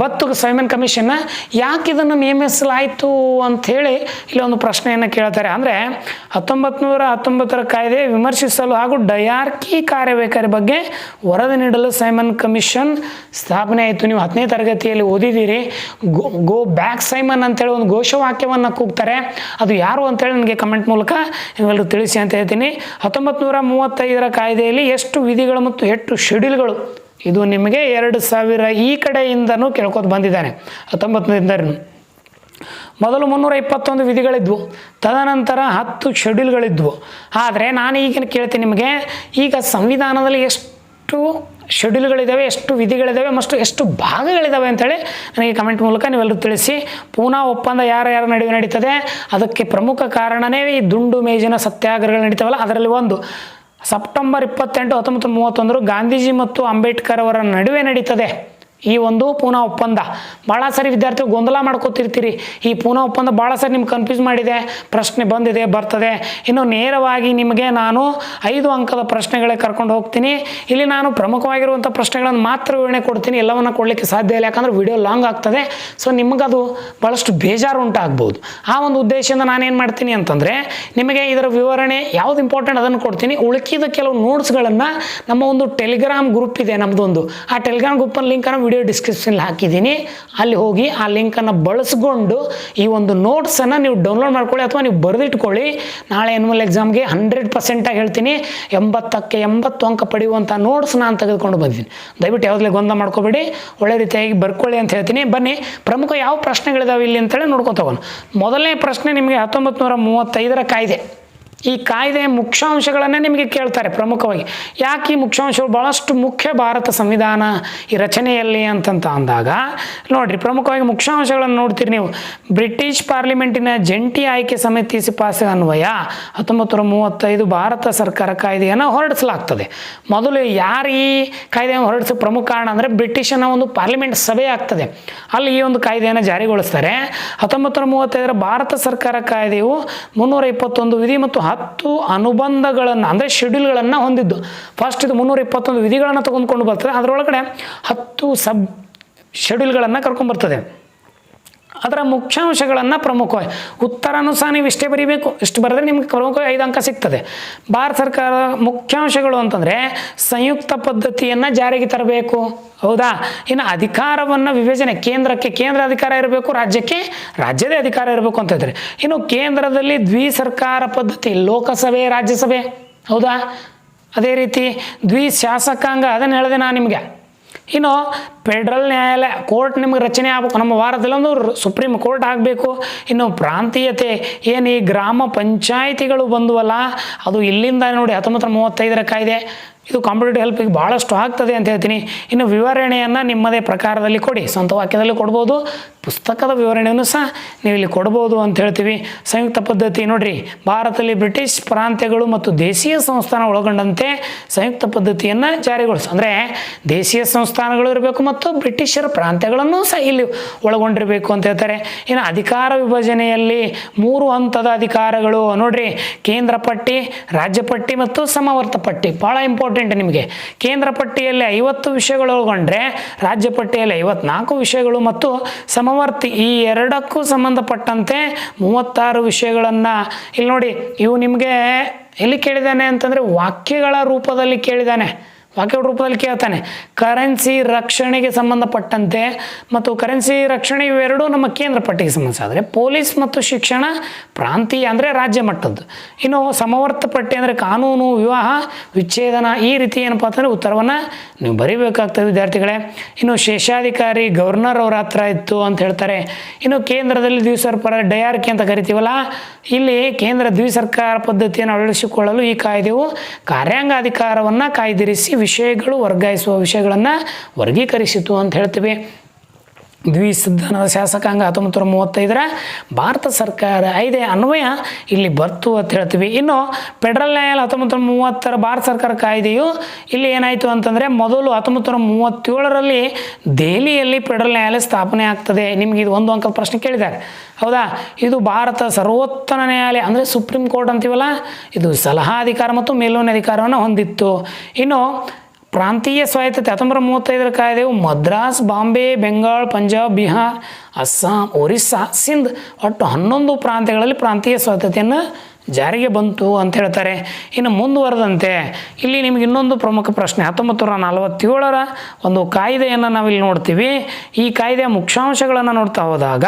ಬತ್ತು ಸೈಮನ್ ಕಮಿಷನ್ನ ಯಾಕೆ ಇದನ್ನು ನೇಮಿಸಲಾಯಿತು ಅಂಥೇಳಿ ಇಲ್ಲಿ ಒಂದು ಪ್ರಶ್ನೆಯನ್ನು ಕೇಳ್ತಾರೆ. ಅಂದರೆ 1919 ಕಾಯ್ದೆ ವಿಮರ್ಶಿಸಲು ಹಾಗೂ ಡಯಾರ್ಕಿ ಕಾರ್ಯವೈಖರಿ ಬಗ್ಗೆ ವರದಿ ನೀಡಲು ಸೈಮನ್ ಕಮಿಷನ್ ಸ್ಥಾಪನೆ ಆಯಿತು. ನೀವು 10ನೇ ತರಗತಿಯಲ್ಲಿ ಓದಿದ್ದೀರಿ. ಗೋ ಬ್ಯಾಕ್ ಸೈಮನ್ ಅಂತೇಳಿ ಒಂದು ಘೋಷವಾಕ್ಯವನ್ನು ಕೂಗ್ತಾರೆ. ಅದು ಯಾರು ಅಂತೇಳಿ ನನಗೆ ಕಮೆಂಟ್ ಮೂಲಕ ನೀವೆಲ್ಲರೂ ತಿಳಿಸಿ ಅಂತ ಹೇಳ್ತೀನಿ. 1935 ಕಾಯ್ದೆಯಲ್ಲಿ ಎಷ್ಟು ವಿಧಿಗಳು ಮತ್ತು ಎಷ್ಟು ಶೆಡ್ಯೂಲ್ಗಳು, ಇದು ನಿಮಗೆ 2000 ಈ ಕಡೆಯಿಂದನೂ ಕೇಳ್ಕೊತ ಬಂದಿದ್ದಾನೆ. 1900 ಮೊದಲು 321 ವಿಧಿಗಳಿದ್ವು, ತದನಂತರ 10 ಶೆಡ್ಯೂಲ್ಗಳಿದ್ವು. ಆದರೆ ನಾನು ಈಗ ಕೇಳ್ತೀನಿ ನಿಮಗೆ, ಈಗ ಸಂವಿಧಾನದಲ್ಲಿ ಎಷ್ಟು ಶೆಡ್ಯೂಲ್ಗಳಿದ್ದಾವೆ, ಎಷ್ಟು ವಿಧಿಗಳಿದ್ದಾವೆ ಮತ್ತು ಎಷ್ಟು ಭಾಗಗಳಿದ್ದಾವೆ ಅಂತೇಳಿ ನನಗೆ ಕಮೆಂಟ್ ಮೂಲಕ ನೀವೆಲ್ಲರೂ ತಿಳಿಸಿ. ಪೂನಾ ಒಪ್ಪಂದ ಯಾರ ನಡುವೆ ನಡೀತದೆ, ಅದಕ್ಕೆ ಪ್ರಮುಖ ಕಾರಣವೇ ಈ ದುಂಡು ಮೇಜಿನ ಸತ್ಯಾಗ್ರಹಗಳು ನಡೀತಾವಲ್ಲ, ಅದರಲ್ಲಿ ಒಂದು ಸೆಪ್ಟೆಂಬರ್ 28, 1931 ಗಾಂಧೀಜಿ ಮತ್ತು ಅಂಬೇಡ್ಕರ್ ಅವರ ನಡುವೆ ನಡೀತದೆ ಈ ಒಂದು ಪೂನಾ ಒಪ್ಪಂದ. ಭಾಳ ಸಾರಿ ವಿದ್ಯಾರ್ಥಿಗಳು ಗೊಂದಲ ಮಾಡ್ಕೋತಿರ್ತೀರಿ. ಈ ಪೂನಾ ಒಪ್ಪಂದ ಭಾಳ ಸಾರಿ ನಿಮ್ಗೆ ಕನ್ಫ್ಯೂಸ್ ಮಾಡಿದೆ, ಪ್ರಶ್ನೆ ಬಂದಿದೆ, ಬರ್ತದೆ. ಇನ್ನು ನೇರವಾಗಿ ನಿಮಗೆ ನಾನು 5 ಅಂಕದ ಪ್ರಶ್ನೆಗಳೇ ಕರ್ಕೊಂಡು ಹೋಗ್ತೀನಿ. ಇಲ್ಲಿ ನಾನು ಪ್ರಮುಖವಾಗಿರುವಂಥ ಪ್ರಶ್ನೆಗಳನ್ನು ಮಾತ್ರ ವಿವರಣೆ ಕೊಡ್ತೀನಿ, ಎಲ್ಲವನ್ನು ಕೊಡಲಿಕ್ಕೆ ಸಾಧ್ಯ ಇಲ್ಲ, ಯಾಕಂದರೆ ವಿಡಿಯೋ ಲಾಂಗ್ ಆಗ್ತದೆ. ಸೊ ನಿಮಗದು ಭಾಳಷ್ಟು ಬೇಜಾರು ಉಂಟಾಗ್ಬೋದು. ಆ ಒಂದು ಉದ್ದೇಶದಿಂದ ನಾನೇನು ಮಾಡ್ತೀನಿ ಅಂತಂದರೆ, ನಿಮಗೆ ಇದರ ವಿವರಣೆ ಯಾವುದು ಇಂಪಾರ್ಟೆಂಟ್ ಅದನ್ನು ಕೊಡ್ತೀನಿ. ಉಳಿಕಿದ ಕೆಲವು ನೋಟ್ಸ್ಗಳನ್ನು ನಮ್ಮ ಒಂದು ಟೆಲಿಗ್ರಾಮ್ ಗ್ರೂಪ್ ಇದೆ ನಮ್ಮದೊಂದು, ಆ ಟೆಲಿಗ್ರಾಮ್ ಗ್ರೂಪಲ್ಲಿ ಲಿಂಕನ್ನು ವಿಡಿಯೋ ಡಿಸ್ಕ್ರಿಪ್ಷನ್ಲಿ ಹಾಕಿದ್ದೀನಿ. ಅಲ್ಲಿ ಹೋಗಿ ಆ ಲಿಂಕನ್ನು ಬಳಸ್ಕೊಂಡು ಈ ಒಂದು ನೋಟ್ಸನ್ನು ನೀವು ಡೌನ್ಲೋಡ್ ಮಾಡ್ಕೊಳ್ಳಿ ಅಥವಾ ನೀವು ಬರೆದಿಟ್ಕೊಳ್ಳಿ. ನಾಳೆ ಎನ್ಯುವಲ್ ಎಕ್ಸಾಮ್ಗೆ 100% ಹೇಳ್ತೀನಿ, 80ಕ್ಕೆ 80 ಅಂಕ ಪಡೆಯುವಂಥ ನೋಟ್ಸ್ ನಾನು ತೆಗೆದುಕೊಂಡು ಬಂದಿದ್ದೀನಿ. ದಯವಿಟ್ಟು ಯಾವುದಲೇ ಗೊಂದಲ ಮಾಡ್ಕೋಬೇಡಿ, ಒಳ್ಳೆ ರೀತಿಯಾಗಿ ಬರ್ಕೊಳ್ಳಿ ಅಂತ ಹೇಳ್ತೀನಿ. ಬನ್ನಿ, ಪ್ರಮುಖ ಯಾವ ಪ್ರಶ್ನೆಗಳಿದಾವೆ ಇಲ್ಲಿ ಅಂತೇಳಿ ನೋಡ್ಕೊತ ಹೋಗೋಣ. ಮೊದಲನೇ ಪ್ರಶ್ನೆ ನಿಮಗೆ 1935 ಕಾಯ್ದೆ. ಈ ಕಾಯ್ದೆಯ ಮುಖ್ಯಾಂಶಗಳನ್ನೇ ನಿಮಗೆ ಕೇಳ್ತಾರೆ ಪ್ರಮುಖವಾಗಿ. ಯಾಕೆ ಈ ಮುಖ್ಯಾಂಶಗಳು ಭಾಳಷ್ಟು ಮುಖ್ಯ ಭಾರತ ಸಂವಿಧಾನ ಈ ರಚನೆಯಲ್ಲಿ ಅಂತಂತ ಅಂದಾಗ ನೋಡಿರಿ, ಪ್ರಮುಖವಾಗಿ ಮುಖ್ಯಾಂಶಗಳನ್ನು ನೋಡ್ತೀರಿ ನೀವು. ಬ್ರಿಟಿಷ್ ಪಾರ್ಲಿಮೆಂಟಿನ ಜಂಟಿ ಆಯ್ಕೆ ಸಮಿತಿ ಶಿಫಾರಸು ಅನ್ವಯ 1935 ಭಾರತ ಸರ್ಕಾರ ಕಾಯ್ದೆಯನ್ನು ಹೊರಡಿಸಲಾಗ್ತದೆ. ಮೊದಲು ಯಾರು ಈ ಕಾಯ್ದೆಯನ್ನು ಹೊರಡಿಸೋ ಪ್ರಮುಖ ಕಾರಣ ಅಂದರೆ ಬ್ರಿಟಿಷನ ಒಂದು ಪಾರ್ಲಿಮೆಂಟ್ ಸಭೆ ಆಗ್ತದೆ, ಅಲ್ಲಿ ಈ ಒಂದು ಕಾಯ್ದೆಯನ್ನು ಜಾರಿಗೊಳಿಸ್ತಾರೆ. 1935 ಭಾರತ ಸರ್ಕಾರ ಕಾಯ್ದೆಯು 321 ವಿಧಿ ಮತ್ತು 10 ಅನುಬಂಧಗಳನ್ನು ಅಂದರೆ ಶೆಡ್ಯೂಲ್ಗಳನ್ನು ಹೊಂದಿದ್ದು. ಫಸ್ಟ್ ಇದು 321 ವಿಧಿಗಳನ್ನು ತೆಗೆದುಕೊಂಡು ಬರ್ತದೆ, ಅದರೊಳಗಡೆ 10 ಸಬ್ ಶೆಡ್ಯೂಲ್ಗಳನ್ನು ಕರ್ಕೊಂಡ್ಬರ್ತದೆ. ಅದರ ಮುಖ್ಯಾಂಶಗಳನ್ನು ಪ್ರಮುಖವಾಗಿ ಉತ್ತರನೂ ಸಹ ನೀವು ಇಷ್ಟೇ ಬರೀಬೇಕು, ಇಷ್ಟು ಬರೆದ್ರೆ ನಿಮ್ಗೆ ಪ್ರಮುಖವಾಗಿ 5 ಅಂಕ ಸಿಗ್ತದೆ. ಭಾರತ ಸರ್ಕಾರ ಮುಖ್ಯಾಂಶಗಳು ಅಂತಂದರೆ ಸಂಯುಕ್ತ ಪದ್ಧತಿಯನ್ನು ಜಾರಿಗೆ ತರಬೇಕು, ಹೌದಾ. ಇನ್ನು ಅಧಿಕಾರವನ್ನು ವಿಭಜನೆ, ಕೇಂದ್ರಕ್ಕೆ ಕೇಂದ್ರ ಅಧಿಕಾರ ಇರಬೇಕು, ರಾಜ್ಯಕ್ಕೆ ರಾಜ್ಯದ ಅಧಿಕಾರ ಇರಬೇಕು ಅಂತ ಹೇಳ್ತಾರೆ. ಇನ್ನು ಕೇಂದ್ರದಲ್ಲಿ ದ್ವಿಸರ್ಕಾರ ಪದ್ಧತಿ, ಲೋಕಸಭೆ ರಾಜ್ಯಸಭೆ, ಹೌದಾ. ಅದೇ ರೀತಿ ದ್ವಿಶಾಸಕಾಂಗ, ಅದನ್ನು ಹೇಳಿದೆ ನಾನು ನಿಮಗೆ. ಇನ್ನು ಫೆಡ್ರಲ್ ನ್ಯಾಯಾಲಯ ಕೋರ್ಟ್ ನಿಮಗೆ ರಚನೆ ಆಗಬೇಕು, ನಮ್ಮ ಭಾರತದಲ್ಲಿ ಒಂದು ಸುಪ್ರೀಂ ಕೋರ್ಟ್ ಆಗಬೇಕು. ಇನ್ನು ಪ್ರಾಂತೀಯತೆ, ಏನು ಈ ಗ್ರಾಮ ಪಂಚಾಯಿತಿಗಳು ಬಂದುವಲ್ಲ, ಅದು ಇಲ್ಲಿಂದ ನೋಡಿ 1935 ಕಾಯ್ದೆ. ಇದು ಕಾಂಪಿಟೇಟಿವ್ ಹೆಲ್ಪಿಗೆ ಭಾಳಷ್ಟು ಆಗ್ತದೆ ಅಂತ ಹೇಳ್ತೀನಿ. ಇನ್ನು ವಿವರಣೆಯನ್ನು ನಿಮ್ಮದೇ ಪ್ರಕಾರದಲ್ಲಿ ಕೊಡಿ, ಸ್ವಂತ ವಾಕ್ಯದಲ್ಲಿ ಕೊಡ್ಬೋದು, ಪುಸ್ತಕದ ವಿವರಣೆಯನ್ನು ಸಹ ನೀವು ಇಲ್ಲಿ ಕೊಡ್ಬೋದು ಅಂತ ಹೇಳ್ತೀವಿ. ಸಂಯುಕ್ತ ಪದ್ಧತಿ ನೋಡಿರಿ, ಭಾರತದಲ್ಲಿ ಬ್ರಿಟಿಷ್ ಪ್ರಾಂತ್ಯಗಳು ಮತ್ತು ದೇಶೀಯ ಸಂಸ್ಥಾನ ಒಳಗೊಂಡಂತೆ ಸಂಯುಕ್ತ ಪದ್ಧತಿಯನ್ನು ಜಾರಿಗೊಳಿಸು, ಅಂದರೆ ದೇಶೀಯ ಸಂಸ್ಥಾನಗಳು ಇರಬೇಕು ಮತ್ತು ಬ್ರಿಟಿಷರ ಪ್ರಾಂತ್ಯಗಳನ್ನು ಸಹ ಇಲ್ಲಿ ಒಳಗೊಂಡಿರಬೇಕು ಅಂತ ಹೇಳ್ತಾರೆ. ಇನ್ನು ಅಧಿಕಾರ ವಿಭಜನೆಯಲ್ಲಿ 3 ಹಂತದ ಅಧಿಕಾರಗಳು ನೋಡಿರಿ, ಕೇಂದ್ರ ಪಟ್ಟಿ, ರಾಜ್ಯ ಪಟ್ಟಿ ಮತ್ತು ಸಮವರ್ತ ಪಟ್ಟಿ. ಭಾಳ ಇಂಪಾರ್ಟೆಂಟ್ ನಿಮಗೆ. ಕೇಂದ್ರ ಪಟ್ಟಿಯಲ್ಲಿ 50 ವಿಷಯಗಳು ಒಳಗೊಂಡ್ರೆ ರಾಜ್ಯ ಪಟ್ಟಿಯಲ್ಲಿ 54 ವಿಷಯಗಳು ಮತ್ತು ಸಮವರ್ತಿ ಈ ಎರಡಕ್ಕೂ ಸಂಬಂಧಪಟ್ಟಂತೆ 36 ವಿಷಯಗಳನ್ನು ಇಲ್ಲಿ ನೋಡಿ. ಇವು ನಿಮಗೆ ಎಲ್ಲಿ ಕೇಳಿದ್ದಾನೆ ಅಂತಂದರೆ ವಾಕ್ಯಗಳ ರೂಪದಲ್ಲಿ ಕೇಳಿದ್ದಾನೆ, ವಾಕ್ಯಗಳ ರೂಪದಲ್ಲಿ ಕೇಳ್ತಾನೆ. ಕರೆನ್ಸಿ ರಕ್ಷಣೆಗೆ ಸಂಬಂಧಪಟ್ಟಂತೆ ಮತ್ತು ಕರೆನ್ಸಿ ರಕ್ಷಣೆ ಇವೆರಡೂ ನಮ್ಮ ಕೇಂದ್ರ ಪಟ್ಟಿಗೆ ಸಂಬಂಧಿಸಿದ. ಆದರೆ ಪೊಲೀಸ್ ಮತ್ತು ಶಿಕ್ಷಣ ಪ್ರಾಂತೀಯ ಅಂದರೆ ರಾಜ್ಯ ಮಟ್ಟದ್ದು. ಇನ್ನು ಸಮವರ್ತ ಪಟ್ಟಿ ಅಂದರೆ ಕಾನೂನು, ವಿವಾಹ, ವಿಚ್ಛೇದನ, ಈ ರೀತಿ ಏನಪ್ಪ ಅಂತಂದರೆ ಉತ್ತರವನ್ನು ನೀವು ಬರೀಬೇಕಾಗ್ತದೆ ವಿದ್ಯಾರ್ಥಿಗಳೇ. ಇನ್ನು ಶೇಷಾಧಿಕಾರಿ ಗವರ್ನರ್ ಅವರ ಹತ್ರ ಇತ್ತು ಅಂತ ಹೇಳ್ತಾರೆ. ಇನ್ನು ಕೇಂದ್ರದಲ್ಲಿ ದ್ವಿಸರ್ಕಾರ ಡಯಾರ್ಕಿ ಅಂತ ಕರಿತೀವಲ್ಲ, ಇಲ್ಲಿ ಕೇಂದ್ರ ದ್ವಿಸರ್ಕಾರ ಪದ್ಧತಿಯನ್ನು ಅಳವಡಿಸಿಕೊಳ್ಳಲು ಈ ಕಾಯ್ದೆಯು ಕಾರ್ಯಾಂಗ ಅಧಿಕಾರವನ್ನು ಕಾಯ್ದಿರಿಸಿ ವಿಷಯಗಳು ವರ್ಗಾಯಿಸುವ ವಿಷಯಗಳನ್ನು ವರ್ಗೀಕರಿಸಿತು ಅಂತ ಹೇಳ್ತೀವಿ. ದ್ವಿಸದನದ ಶಾಸಕಾಂಗ 1935 ಭಾರತ ಸರ್ಕಾರ ಕಾಯ್ದೆ ಅನ್ವಯ ಇಲ್ಲಿ ಬರ್ತು ಅಂತ ಹೇಳ್ತೀವಿ. ಇನ್ನು ಫೆಡರಲ್ ನ್ಯಾಯಾಲಯ 1930 ಭಾರತ ಸರ್ಕಾರ ಕಾಯ್ದೆಯು ಇಲ್ಲಿ ಏನಾಯಿತು ಅಂತಂದರೆ, ಮೊದಲು 1937ರಲ್ಲಿ ದೆಹಲಿಯಲ್ಲಿ ಫೆಡರಲ್ ನ್ಯಾಯಾಲಯ ಸ್ಥಾಪನೆ ಆಗ್ತದೆ. ನಿಮಗೆ ಇದು 1 ಅಂಕದ ಪ್ರಶ್ನೆ ಕೇಳಿದ್ದಾರೆ, ಹೌದಾ. ಇದು ಭಾರತ ಸರ್ವೋತ್ತಮ ನ್ಯಾಯಾಲಯ ಅಂದರೆ ಸುಪ್ರೀಂ ಕೋರ್ಟ್ ಅಂತೀವಲ್ಲ, ಇದು ಸಲಹಾ ಅಧಿಕಾರ ಮತ್ತು ಮೇಲ್ಮನೆ ಅಧಿಕಾರವನ್ನು ಹೊಂದಿತ್ತು. ಇನ್ನು ಪ್ರಾಂತೀಯ ಸ್ವಾಯತ್ತತೆ 1935 ಕಾಯ್ದೆಯು ಮದ್ರಾಸ್, ಬಾಂಬೆ, ಬೆಂಗಾಲ್, ಪಂಜಾಬ್, ಬಿಹಾರ್, ಅಸ್ಸಾಂ, ಒರಿಸ್ಸಾ, ಸಿಂಧ್ ಒಟ್ಟು 11 ಪ್ರಾಂತ್ಯಗಳಲ್ಲಿ ಪ್ರಾಂತೀಯ ಸ್ವಾಯತ್ತತೆಯನ್ನು ಜಾರಿಗೆ ಬಂತು ಅಂತ ಹೇಳ್ತಾರೆ. ಇನ್ನು ಮುಂದುವರೆದಂತೆ ಇಲ್ಲಿ ನಿಮಗೆ ಇನ್ನೊಂದು ಪ್ರಮುಖ ಪ್ರಶ್ನೆ, 1947ರ ಒಂದು ಕಾಯ್ದೆಯನ್ನು ನಾವಿಲ್ಲಿ ನೋಡ್ತೀವಿ. ಈ ಕಾಯ್ದೆಯ ಮುಖ್ಯಾಂಶಗಳನ್ನು ನೋಡ್ತಾ ಹೋದಾಗ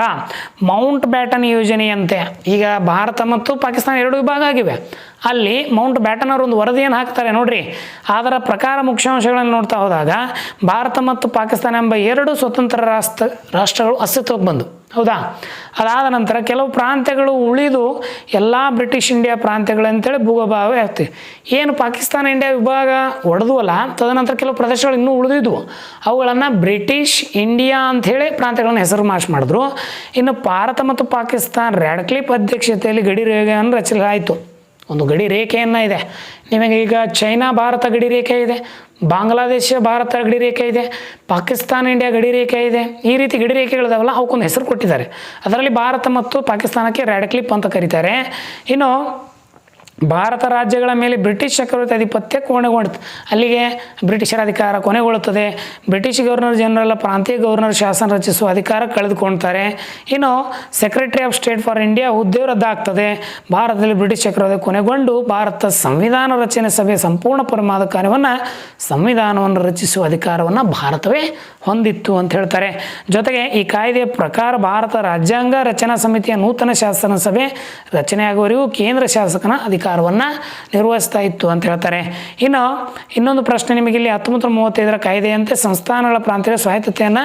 ಮೌಂಟ್ ಬ್ಯಾಟನ್ ಯೋಜನೆಯಂತೆ, ಈಗ ಭಾರತ ಮತ್ತು ಪಾಕಿಸ್ತಾನ 2 ವಿಭಾಗ ಆಗಿವೆ. ಅಲ್ಲಿ ಮೌಂಟ್ ಬ್ಯಾಟನ್ ಅವರು ಒಂದು ವರದಿಯನ್ನು ಹಾಕ್ತಾರೆ ನೋಡ್ರಿ. ಅದರ ಪ್ರಕಾರ ಮುಖ್ಯಾಂಶಗಳನ್ನು ನೋಡ್ತಾ ಹೋದಾಗ ಭಾರತ ಮತ್ತು ಪಾಕಿಸ್ತಾನ ಎಂಬ 2 ಸ್ವತಂತ್ರ ರಾಷ್ಟ್ರಗಳು ಅಸ್ತಿತ್ವಕ್ಕೆ ಬಂದು, ಹೌದಾ? ಅದಾದ ನಂತರ ಕೆಲವು ಪ್ರಾಂತ್ಯಗಳು ಉಳಿದು ಎಲ್ಲ ಬ್ರಿಟಿಷ್ ಇಂಡಿಯಾ ಪ್ರಾಂತ್ಯಗಳು ಅಂತೇಳಿ ಭೂಭಾಗ ಆಗ್ತವೆ. ಏನು ಪಾಕಿಸ್ತಾನ ಇಂಡಿಯಾ ವಿಭಾಗ ಒಡೆದುವಲ್ಲ, ತದನಂತರ ಕೆಲವು ಪ್ರದೇಶಗಳು ಇನ್ನೂ ಉಳಿದಿದ್ವು, ಅವುಗಳನ್ನು ಬ್ರಿಟಿಷ್ ಇಂಡಿಯಾ ಅಂಥೇಳಿ ಪ್ರಾಂತ್ಯಗಳನ್ನು ಹೆಸರು ಮಾಡಿದ್ರು. ಇನ್ನು ಭಾರತ ಮತ್ತು ಪಾಕಿಸ್ತಾನ ರ್ಯಾಡ್ಕ್ಲಿಫ್ ಅಧ್ಯಕ್ಷತೆಯಲ್ಲಿ ಗಡಿ ರೇಖೆಯನ್ನು ರಚಿಸಲಾಯಿತು. ಒಂದು ಗಡಿ ರೇಖೆಯನ್ನು ಇದೆ ನಿಮಗೆ. ಈಗ ಚೈನಾ ಭಾರತ ಗಡಿ ರೇಖೆ ಇದೆ, ಬಾಂಗ್ಲಾದೇಶ ಭಾರತ ಗಡಿ ರೇಖೆ ಇದೆ, ಪಾಕಿಸ್ತಾನ ಇಂಡಿಯಾ ಗಡಿ ರೇಖೆ ಇದೆ. ಈ ರೀತಿ ಗಡಿ ರೇಖೆಗಳಿದಾವಲ್ಲ, ಅವಕ್ಕೊಂದು ಹೆಸರು ಕೊಟ್ಟಿದ್ದಾರೆ. ಅದರಲ್ಲಿ ಭಾರತ ಮತ್ತು ಪಾಕಿಸ್ತಾನಕ್ಕೆ ರ್ಯಾಡ್ಕ್ಲಿಫ್ ಅಂತ ಕರೀತಾರೆ. ಇನ್ನು ಭಾರತ ರಾಜ್ಯಗಳ ಮೇಲೆ ಬ್ರಿಟಿಷ್ ಚಕ್ರವರ್ತಿ ಆಧಿಪತ್ಯ ಕೊನೆಗೊಳ್ಳುತ್ತೆ. ಅಲ್ಲಿಗೆ ಬ್ರಿಟಿಷರ ಅಧಿಕಾರ ಕೊನೆಗೊಳ್ಳುತ್ತದೆ. ಬ್ರಿಟಿಷ್ ಗವರ್ನರ್ ಜನರಲ್ ಪ್ರಾಂತೀಯ ಗವರ್ನರ್ ಶಾಸನ ರಚಿಸುವ ಅಧಿಕಾರ ಕಳೆದುಕೊಳ್ತಾರೆ. ಇನ್ನು secretary of state for India ಹುದ್ದೆ ರದ್ದಾಗ್ತದೆ. ಭಾರತದಲ್ಲಿ ಬ್ರಿಟಿಷ್ ಚಕ್ರವರ್ತಿ ಕೊನೆಗೊಂಡು ಭಾರತ ಸಂವಿಧಾನ ರಚನೆ ಸಭೆಯ ಸಂಪೂರ್ಣ ಪರಮಾಧಿಕಾರವನ್ನು, ಸಂವಿಧಾನವನ್ನು ರಚಿಸುವ ಅಧಿಕಾರವನ್ನು ಭಾರತವೇ ಹೊಂದಿತ್ತು ಅಂತ ಹೇಳ್ತಾರೆ. ಜೊತೆಗೆ ಈ ಕಾಯ್ದೆಯ ಪ್ರಕಾರ ಭಾರತ ರಾಜ್ಯಾಂಗ ರಚನಾ ಸಮಿತಿಯ ನೂತನ ಶಾಸನ ಸಭೆ ರಚನೆಯಾಗುವವರೆಗೂ ಕೇಂದ್ರ ಶಾಸಕನ ಅಧಿಕಾರವನ್ನು ನಿರ್ವಹಿಸ್ತಾ ಇತ್ತು ಅಂತ ಹೇಳ್ತಾರೆ. ಇನ್ನು ಇನ್ನೊಂದು ಪ್ರಶ್ನೆ ನಿಮಗೆ ಇಲ್ಲಿ 1935ರ ಕಾಯ್ದೆಯಂತೆ ಸಂಸ್ಥಾನಗಳ ಪ್ರಾಂತೀಯ ಸ್ವಾಯತ್ತತೆಯನ್ನು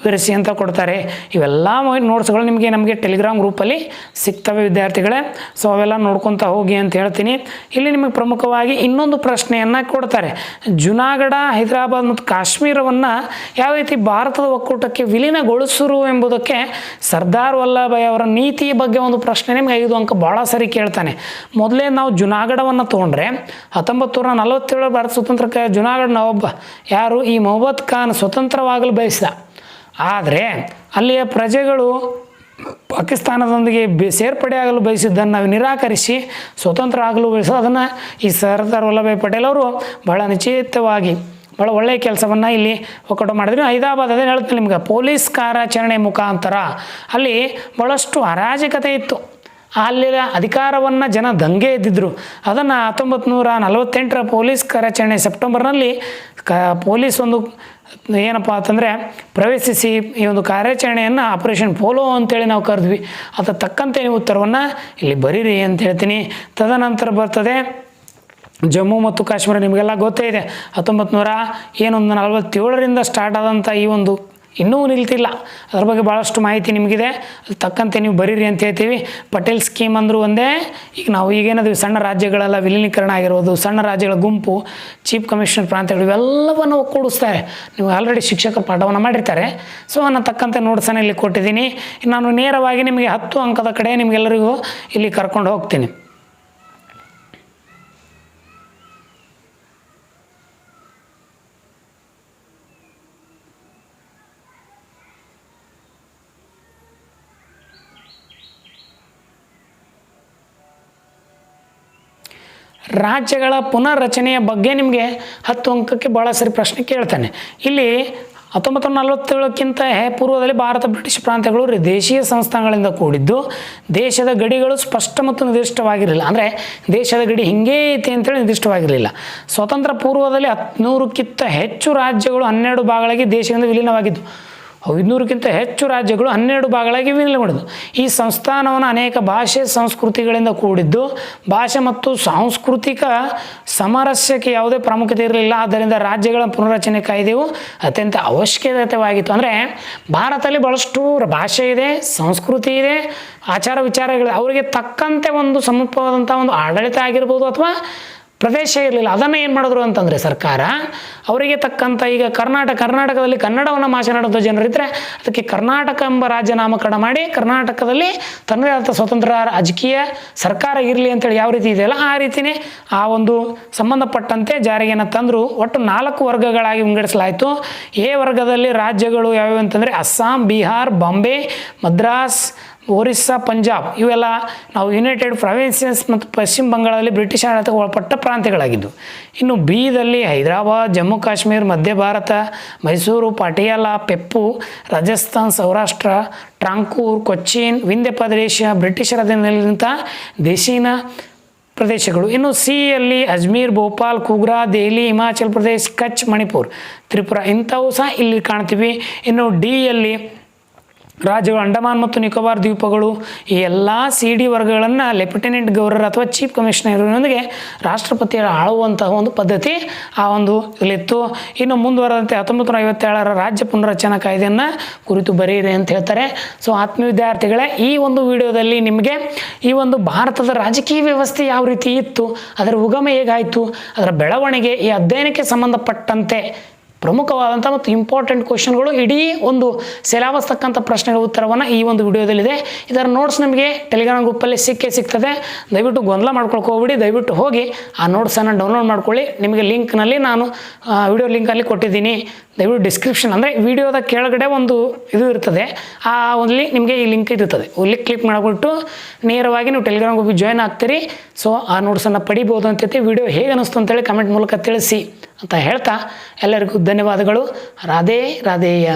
ವಿವರಿಸಿ ಅಂತ ಕೊಡ್ತಾರೆ. ಇವೆಲ್ಲ ನೋಟ್ಸ್ಗಳು ನಮಗೆ ಟೆಲಿಗ್ರಾಮ್ ಗ್ರೂಪಲ್ಲಿ ಸಿಗ್ತವೆ ವಿದ್ಯಾರ್ಥಿಗಳೇ. ಸೊ ಅವೆಲ್ಲ ನೋಡ್ಕೊತಾ ಹೋಗಿ ಅಂತ ಹೇಳ್ತೀನಿ. ಇಲ್ಲಿ ನಿಮಗೆ ಪ್ರಮುಖವಾಗಿ ಇನ್ನೊಂದು ಪ್ರಶ್ನೆಯನ್ನು ಕೊಡ್ತಾರೆ. ಜುನಾಗಢ, ಹೈದರಾಬಾದ್ ಮತ್ತು ಕಾಶ್ಮೀರವನ್ನು ಯಾವ ರೀತಿ ಭಾರತದ ಒಕ್ಕೂಟಕ್ಕೆ ವಿಲೀನಗೊಳಿಸರು ಎಂಬುದಕ್ಕೆ ಸರ್ದಾರ್ ವಲ್ಲಭಾಯ್ ಅವರ ನೀತಿಯ ಬಗ್ಗೆ ಒಂದು ಪ್ರಶ್ನೆ ನಿಮಗೆ 5 ಅಂಕ ಭಾಳ ಸರಿ ಕೇಳ್ತಾನೆ. ಮೊದಲೇ ನಾವು ಜುನಾಗಢವನ್ನು ತೊಗೊಂಡ್ರೆ 1947 ಭಾರತ ಸ್ವತಂತ್ರಕ್ಕೆ ಜುನಾಗಢ ನವಾಬ್ ಯಾರು, ಈ ಮೊಹಮ್ಮದ್ ಖಾನ್ ಸ್ವತಂತ್ರವಾಗಲು ಬಯಸಿದ. ಆದರೆ ಅಲ್ಲಿಯ ಪ್ರಜೆಗಳು ಪಾಕಿಸ್ತಾನದೊಂದಿಗೆ ಸೇರ್ಪಡೆಯಾಗಲು ಬಯಸಿದ್ದನ್ನು ನಾವು ನಿರಾಕರಿಸಿ ಸ್ವತಂತ್ರ ಆಗಲು ಬಯಸೋದು. ಅದನ್ನು ಈ ಸರ್ದಾರ್ ವಲ್ಲಭಾಯ್ ಪಟೇಲ್ ಅವರು ಬಹಳ ನಿಶ್ಚಿತವಾಗಿ ಭಾಳ ಒಳ್ಳೆಯ ಕೆಲಸವನ್ನು ಇಲ್ಲಿ ಒಕ್ಕೂಟ ಮಾಡಿದ್ರು. ಹೈದರಾಬಾದ್ ಅದೇ ಹೇಳ್ತೀನಿ ನಿಮ್ಗೆ, ಪೊಲೀಸ್ ಕಾರ್ಯಾಚರಣೆ ಮುಖಾಂತರ ಅಲ್ಲಿ ಭಾಳಷ್ಟು ಅರಾಜಕತೆ ಇತ್ತು. ಅಲ್ಲಿನ ಅಧಿಕಾರವನ್ನು ಜನ ದಂಗೆ ಎದ್ದಿದ್ರು. ಅದನ್ನು 1948ರ ಪೊಲೀಸ್ ಕಾರ್ಯಾಚರಣೆ ಸೆಪ್ಟೆಂಬರ್ನಲ್ಲಿ ಪೊಲೀಸ್ ಒಂದು ಏನಪ್ಪ ಅಂತಂದರೆ ಪ್ರವೇಶಿಸಿ ಈ ಒಂದು ಕಾರ್ಯಾಚರಣೆಯನ್ನು ಆಪರೇಷನ್ ಪೋಲೋ ಅಂತೇಳಿ ನಾವು ಕರೆದ್ವಿ. ಅದರ ತಕ್ಕಂತೆ ನೀವು ಉತ್ತರವನ್ನು ಇಲ್ಲಿ ಬರೀರಿ ಅಂತ ಹೇಳ್ತೀನಿ. ತದನಂತರ ಬರ್ತದೆ ಜಮ್ಮು ಮತ್ತು ಕಾಶ್ಮೀರ. ನಿಮಗೆಲ್ಲ ಗೊತ್ತೇ ಇದೆ 1947ರಿಂದ ಸ್ಟಾರ್ಟ್ ಆದಂಥ ಈ ಒಂದು ಇನ್ನೂ ನಿಲ್ತಿಲ್ಲ. ಅದ್ರ ಬಗ್ಗೆ ಭಾಳಷ್ಟು ಮಾಹಿತಿ ನಿಮಗಿದೆ, ಅದು ತಕ್ಕಂತೆ ನೀವು ಬರೀರಿ ಅಂತ ಹೇಳ್ತೀವಿ. ಪಟೇಲ್ ಸ್ಕೀಮ್ ಅಂದರೂ ಒಂದೇ. ಈಗ ನಾವು ಈಗೇನಾದ್ರೂ ಸಣ್ಣ ರಾಜ್ಯಗಳೆಲ್ಲ ವಿಲೀನೀಕರಣ ಆಗಿರ್ಬೋದು, ಸಣ್ಣ ರಾಜ್ಯಗಳ ಗುಂಪು, ಚೀಫ್ ಕಮಿಷನರ್ ಪ್ರಾಂತ್ಯಗಳು ಇವೆಲ್ಲವನ್ನು ಒಕ್ಕೂಡಿಸ್ತಾರೆ. ನೀವು ಆಲ್ರೆಡಿ ಶಿಕ್ಷಕರು ಪಾಠವನ್ನು ಮಾಡಿರ್ತಾರೆ. ಸೊ ನಾನು ತಕ್ಕಂತೆ ನೋಟ್ಸನ್ನು ಇಲ್ಲಿ ಕೊಟ್ಟಿದ್ದೀನಿ. ನಾನು ನೇರವಾಗಿ ನಿಮಗೆ 10 ಅಂಕದ ಕಡೆ ನಿಮಗೆಲ್ಲರಿಗೂ ಇಲ್ಲಿ ಕರ್ಕೊಂಡು ಹೋಗ್ತೀನಿ. ರಾಜ್ಯಗಳ ಪುನರ್ರಚನೆಯ ಬಗ್ಗೆ ನಿಮಗೆ 10 ಅಂಕಕ್ಕೆ ಭಾಳ ಸರಿ ಪ್ರಶ್ನೆ ಕೇಳ್ತಾನೆ. ಇಲ್ಲಿ 1947ಕ್ಕಿಂತ ಪೂರ್ವದಲ್ಲಿ ಭಾರತ ಬ್ರಿಟಿಷ್ ಪ್ರಾಂತ್ಯಗಳು ದೇಶೀಯ ಸಂಸ್ಥಾನಗಳಿಂದ ಕೂಡಿದ್ದು, ದೇಶದ ಗಡಿಗಳು ಸ್ಪಷ್ಟ ಮತ್ತು ನಿರ್ದಿಷ್ಟವಾಗಿರಲಿಲ್ಲ. ಅಂದರೆ ದೇಶದ ಗಡಿ ಹಿಂಗೇ ಐತಿ ಅಂತೇಳಿ ನಿರ್ದಿಷ್ಟವಾಗಿರಲಿಲ್ಲ. ಸ್ವತಂತ್ರ ಪೂರ್ವದಲ್ಲಿ 100ಕ್ಕಿಂತ ಹೆಚ್ಚು ರಾಜ್ಯಗಳು 12 ಭಾಗಗಳಾಗಿ ದೇಶದಿಂದ ವಿಲೀನವಾಗಿದ್ದು. 500ಕ್ಕಿಂತ ಹೆಚ್ಚು ರಾಜ್ಯಗಳು 12 ಭಾಗಗಳಾಗಿ ವಿಲೀನಗೊಂಡಿದ್ದು. ಈ ಸಂಸ್ಥಾನವನ್ನು ಅನೇಕ ಭಾಷೆ ಸಂಸ್ಕೃತಿಗಳಿಂದ ಕೂಡಿದ್ದು, ಭಾಷೆ ಮತ್ತು ಸಾಂಸ್ಕೃತಿಕ ಸಾಮರಸ್ಯಕ್ಕೆ ಯಾವುದೇ ಪ್ರಾಮುಖ್ಯತೆ ಇರಲಿಲ್ಲ. ಆದ್ದರಿಂದ ರಾಜ್ಯಗಳ ಪುನರ್ರಚನೆ ಕಾಯ್ದೆಯು ಅತ್ಯಂತ ಅವಶ್ಯಕತೆವಾಗಿತ್ತು. ಅಂದರೆ ಭಾರತದಲ್ಲಿ ಭಾಳಷ್ಟು ಭಾಷೆ ಇದೆ, ಸಂಸ್ಕೃತಿ ಇದೆ, ಆಚಾರ ವಿಚಾರಗಳಿದೆ. ಅವರಿಗೆ ತಕ್ಕಂತೆ ಒಂದು ಸಮೂಹವಾದಂಥ ಒಂದು ಆಡಳಿತ ಆಗಿರ್ಬೋದು ಅಥವಾ ಪ್ರದೇಶ ಇರಲಿಲ್ಲ. ಅದನ್ನು ಏನು ಮಾಡಿದ್ರು ಅಂತಂದರೆ ಸರ್ಕಾರ ಅವರಿಗೆ ತಕ್ಕಂಥ, ಈಗ ಕರ್ನಾಟಕದಲ್ಲಿ ಕನ್ನಡವನ್ನು ಮಾತನಾಡುವ ಜನರಿದ್ದರೆ ಅದಕ್ಕೆ ಕರ್ನಾಟಕ ಎಂಬ ರಾಜ್ಯ ನಾಮಕರಣ ಮಾಡಿ ಕರ್ನಾಟಕದಲ್ಲಿ ತನ್ನದೇ ಆದ ಸ್ವತಂತ್ರ ರಾಜಕೀಯ ಸರ್ಕಾರ ಇರಲಿ ಅಂತೇಳಿ ಯಾವ ರೀತಿ ಇದೆಯಲ್ಲ ಆ ರೀತಿಯೇ ಆ ಒಂದು ಸಂಬಂಧಪಟ್ಟಂತೆ ಜಾರಿಗೆಯನ್ನು ತಂದರು. ಒಟ್ಟು 4 ವರ್ಗಗಳಾಗಿ ವಿಂಗಡಿಸಲಾಯಿತು. ಎ ವರ್ಗದಲ್ಲಿ ರಾಜ್ಯಗಳು ಯಾವ್ಯಾವ ಅಂತಂದರೆ ಅಸ್ಸಾಂ, ಬಿಹಾರ್, ಬಾಂಬೆ, ಮದ್ರಾಸ್ ಒರಿಸ್ಸಾ, ಪಂಜಾಬ್ ಇವೆಲ್ಲ ನಾವು ಯುನೈಟೆಡ್ ಪ್ರಾವಿನ್ಸಸ್ ಮತ್ತು ಪಶ್ಚಿಮ ಬಂಗಾಳದಲ್ಲಿ ಬ್ರಿಟಿಷ್ ಆಡಳಿತಕ್ಕೆ ಒಳಪಟ್ಟ ಪ್ರಾಂತ್ಯಗಳಾಗಿದ್ದು. ಇನ್ನು ಬಿದಲ್ಲಿ ಹೈದರಾಬಾದ್, ಜಮ್ಮು ಕಾಶ್ಮೀರ, ಮಧ್ಯ ಭಾರತ, ಮೈಸೂರು, ಪಾಟಿಯಾಲ, ಪೆಪ್ಪು, ರಾಜಸ್ಥಾನ್, ಸೌರಾಷ್ಟ್ರ, ಟ್ರಾಂಕೂರ್, ಕೊಚ್ಚಿನ್, ವಿಂಧ್ಯ ಪ್ರದೇಶ ಬ್ರಿಟಿಷರ ಅಧೀನದಲ್ಲಿದ್ದಂಥ ದೇಶೀನ ಪ್ರದೇಶಗಳು. ಇನ್ನು ಸಿಯಲ್ಲಿ ಅಜ್ಮೀರ್, ಭೋಪಾಲ್, ಕುಗ್ರಾ, ದೆಹಲಿ, ಹಿಮಾಚಲ್ ಪ್ರದೇಶ್, ಕಚ್, ಮಣಿಪುರ್, ತ್ರಿಪುರ ಇಂಥವು ಸಹ ಇಲ್ಲಿ ಕಾಣ್ತೀವಿ. ಇನ್ನು ಡಿಯಲ್ಲಿ ರಾಜ್ಯಗಳು ಅಂಡಮಾನ್ ಮತ್ತು ನಿಕೋಬಾರ್ ದ್ವೀಪಗಳು. ಈ ಎಲ್ಲ CD ವರ್ಗಗಳನ್ನು ಲೆಫ್ಟಿನೆಂಟ್ ಗವರ್ನರ್ ಅಥವಾ ಚೀಫ್ ಕಮಿಷನರ್ನೊಂದಿಗೆ ರಾಷ್ಟ್ರಪತಿಯರ ಆಳುವಂತಹ ಒಂದು ಪದ್ಧತಿ ಆ ಒಂದು ಇಲ್ಲಿತ್ತು. ಇನ್ನು ಮುಂದುವರೆದಂತೆ 1957ರ ರಾಜ್ಯ ಪುನರ್ರಚನಾ ಕಾಯ್ದೆಯನ್ನು ಕುರಿತು ಬರೆಯಿರಿ ಅಂತ ಹೇಳ್ತಾರೆ. ಸೊ ಆತ್ಮೀಯ ವಿದ್ಯಾರ್ಥಿಗಳೇ, ಈ ಒಂದು ವಿಡಿಯೋದಲ್ಲಿ ನಿಮಗೆ ಈ ಒಂದು ಭಾರತದ ರಾಜಕೀಯ ವ್ಯವಸ್ಥೆ ಯಾವ ರೀತಿ ಇತ್ತು, ಅದರ ಉಗಮ ಹೇಗಾಯಿತು, ಅದರ ಬೆಳವಣಿಗೆ, ಈ ಅಧ್ಯಯನಕ್ಕೆ ಸಂಬಂಧಪಟ್ಟಂತೆ ಪ್ರಮುಖವಾದಂಥ ಮತ್ತು ಇಂಪಾರ್ಟೆಂಟ್ ಕ್ವಶನ್ಗಳು, ಇಡೀ ಒಂದು ಸಿಲೆಬಸ್ ತಕ್ಕಂಥ ಪ್ರಶ್ನೆಗಳ ಉತ್ತರವನ್ನು ಈ ಒಂದು ವಿಡಿಯೋದಲ್ಲಿದೆ. ಇದರ ನೋಟ್ಸ್ ನಿಮಗೆ ಟೆಲಿಗ್ರಾಮ್ ಗ್ರೂಪಲ್ಲಿ ಸಿಗ್ತದೆ. ದಯವಿಟ್ಟು ಗೊಂದಲ ಮಾಡ್ಕೊಳಕ್ಕೆ ಹೋಗ್ಬಿಡಿ, ದಯವಿಟ್ಟು ಹೋಗಿ ಆ ನೋಟ್ಸನ್ನು ಡೌನ್ಲೋಡ್ ಮಾಡ್ಕೊಳ್ಳಿ. ನಿಮಗೆ ಲಿಂಕ್ನಲ್ಲಿ ನಾನು ವಿಡಿಯೋ ಲಿಂಕಲ್ಲಿ ಕೊಟ್ಟಿದ್ದೀನಿ. ದಯವಿಟ್ಟು ಡಿಸ್ಕ್ರಿಪ್ಷನ್ ಅಂದರೆ ವಿಡಿಯೋದ ಕೆಳಗಡೆ ಒಂದು ಇದು ಇರ್ತದೆ, ಆ ಒಂದು ನಿಮಗೆ ಈ ಲಿಂಕ್ ಇರ್ತದೆ. ಅಲ್ಲಿ ಕ್ಲಿಕ್ ಮಾಡಿಬಿಟ್ಟು ನೇರವಾಗಿ ನೀವು ಟೆಲಿಗ್ರಾಮ್ ಗ್ರೂಪಿಗೆ ಜಾಯ್ನ್ ಆಗ್ತೀರಿ. ಸೊ ಆ ನೋಟ್ಸನ್ನು ಪಡಿಬೋದು ಅಂತೈತಿ. ವಿಡಿಯೋ ಹೇಗೆ ಅನ್ನಿಸ್ತು ಅಂತೇಳಿ ಕಮೆಂಟ್ ಮೂಲಕ ತಿಳಿಸಿ ಅಂತ ಹೇಳ್ತಾ ಎಲ್ಲರಿಗೂ ಧನ್ಯವಾದಗಳು. ರಾಧೇ ರಾಧೇಯ.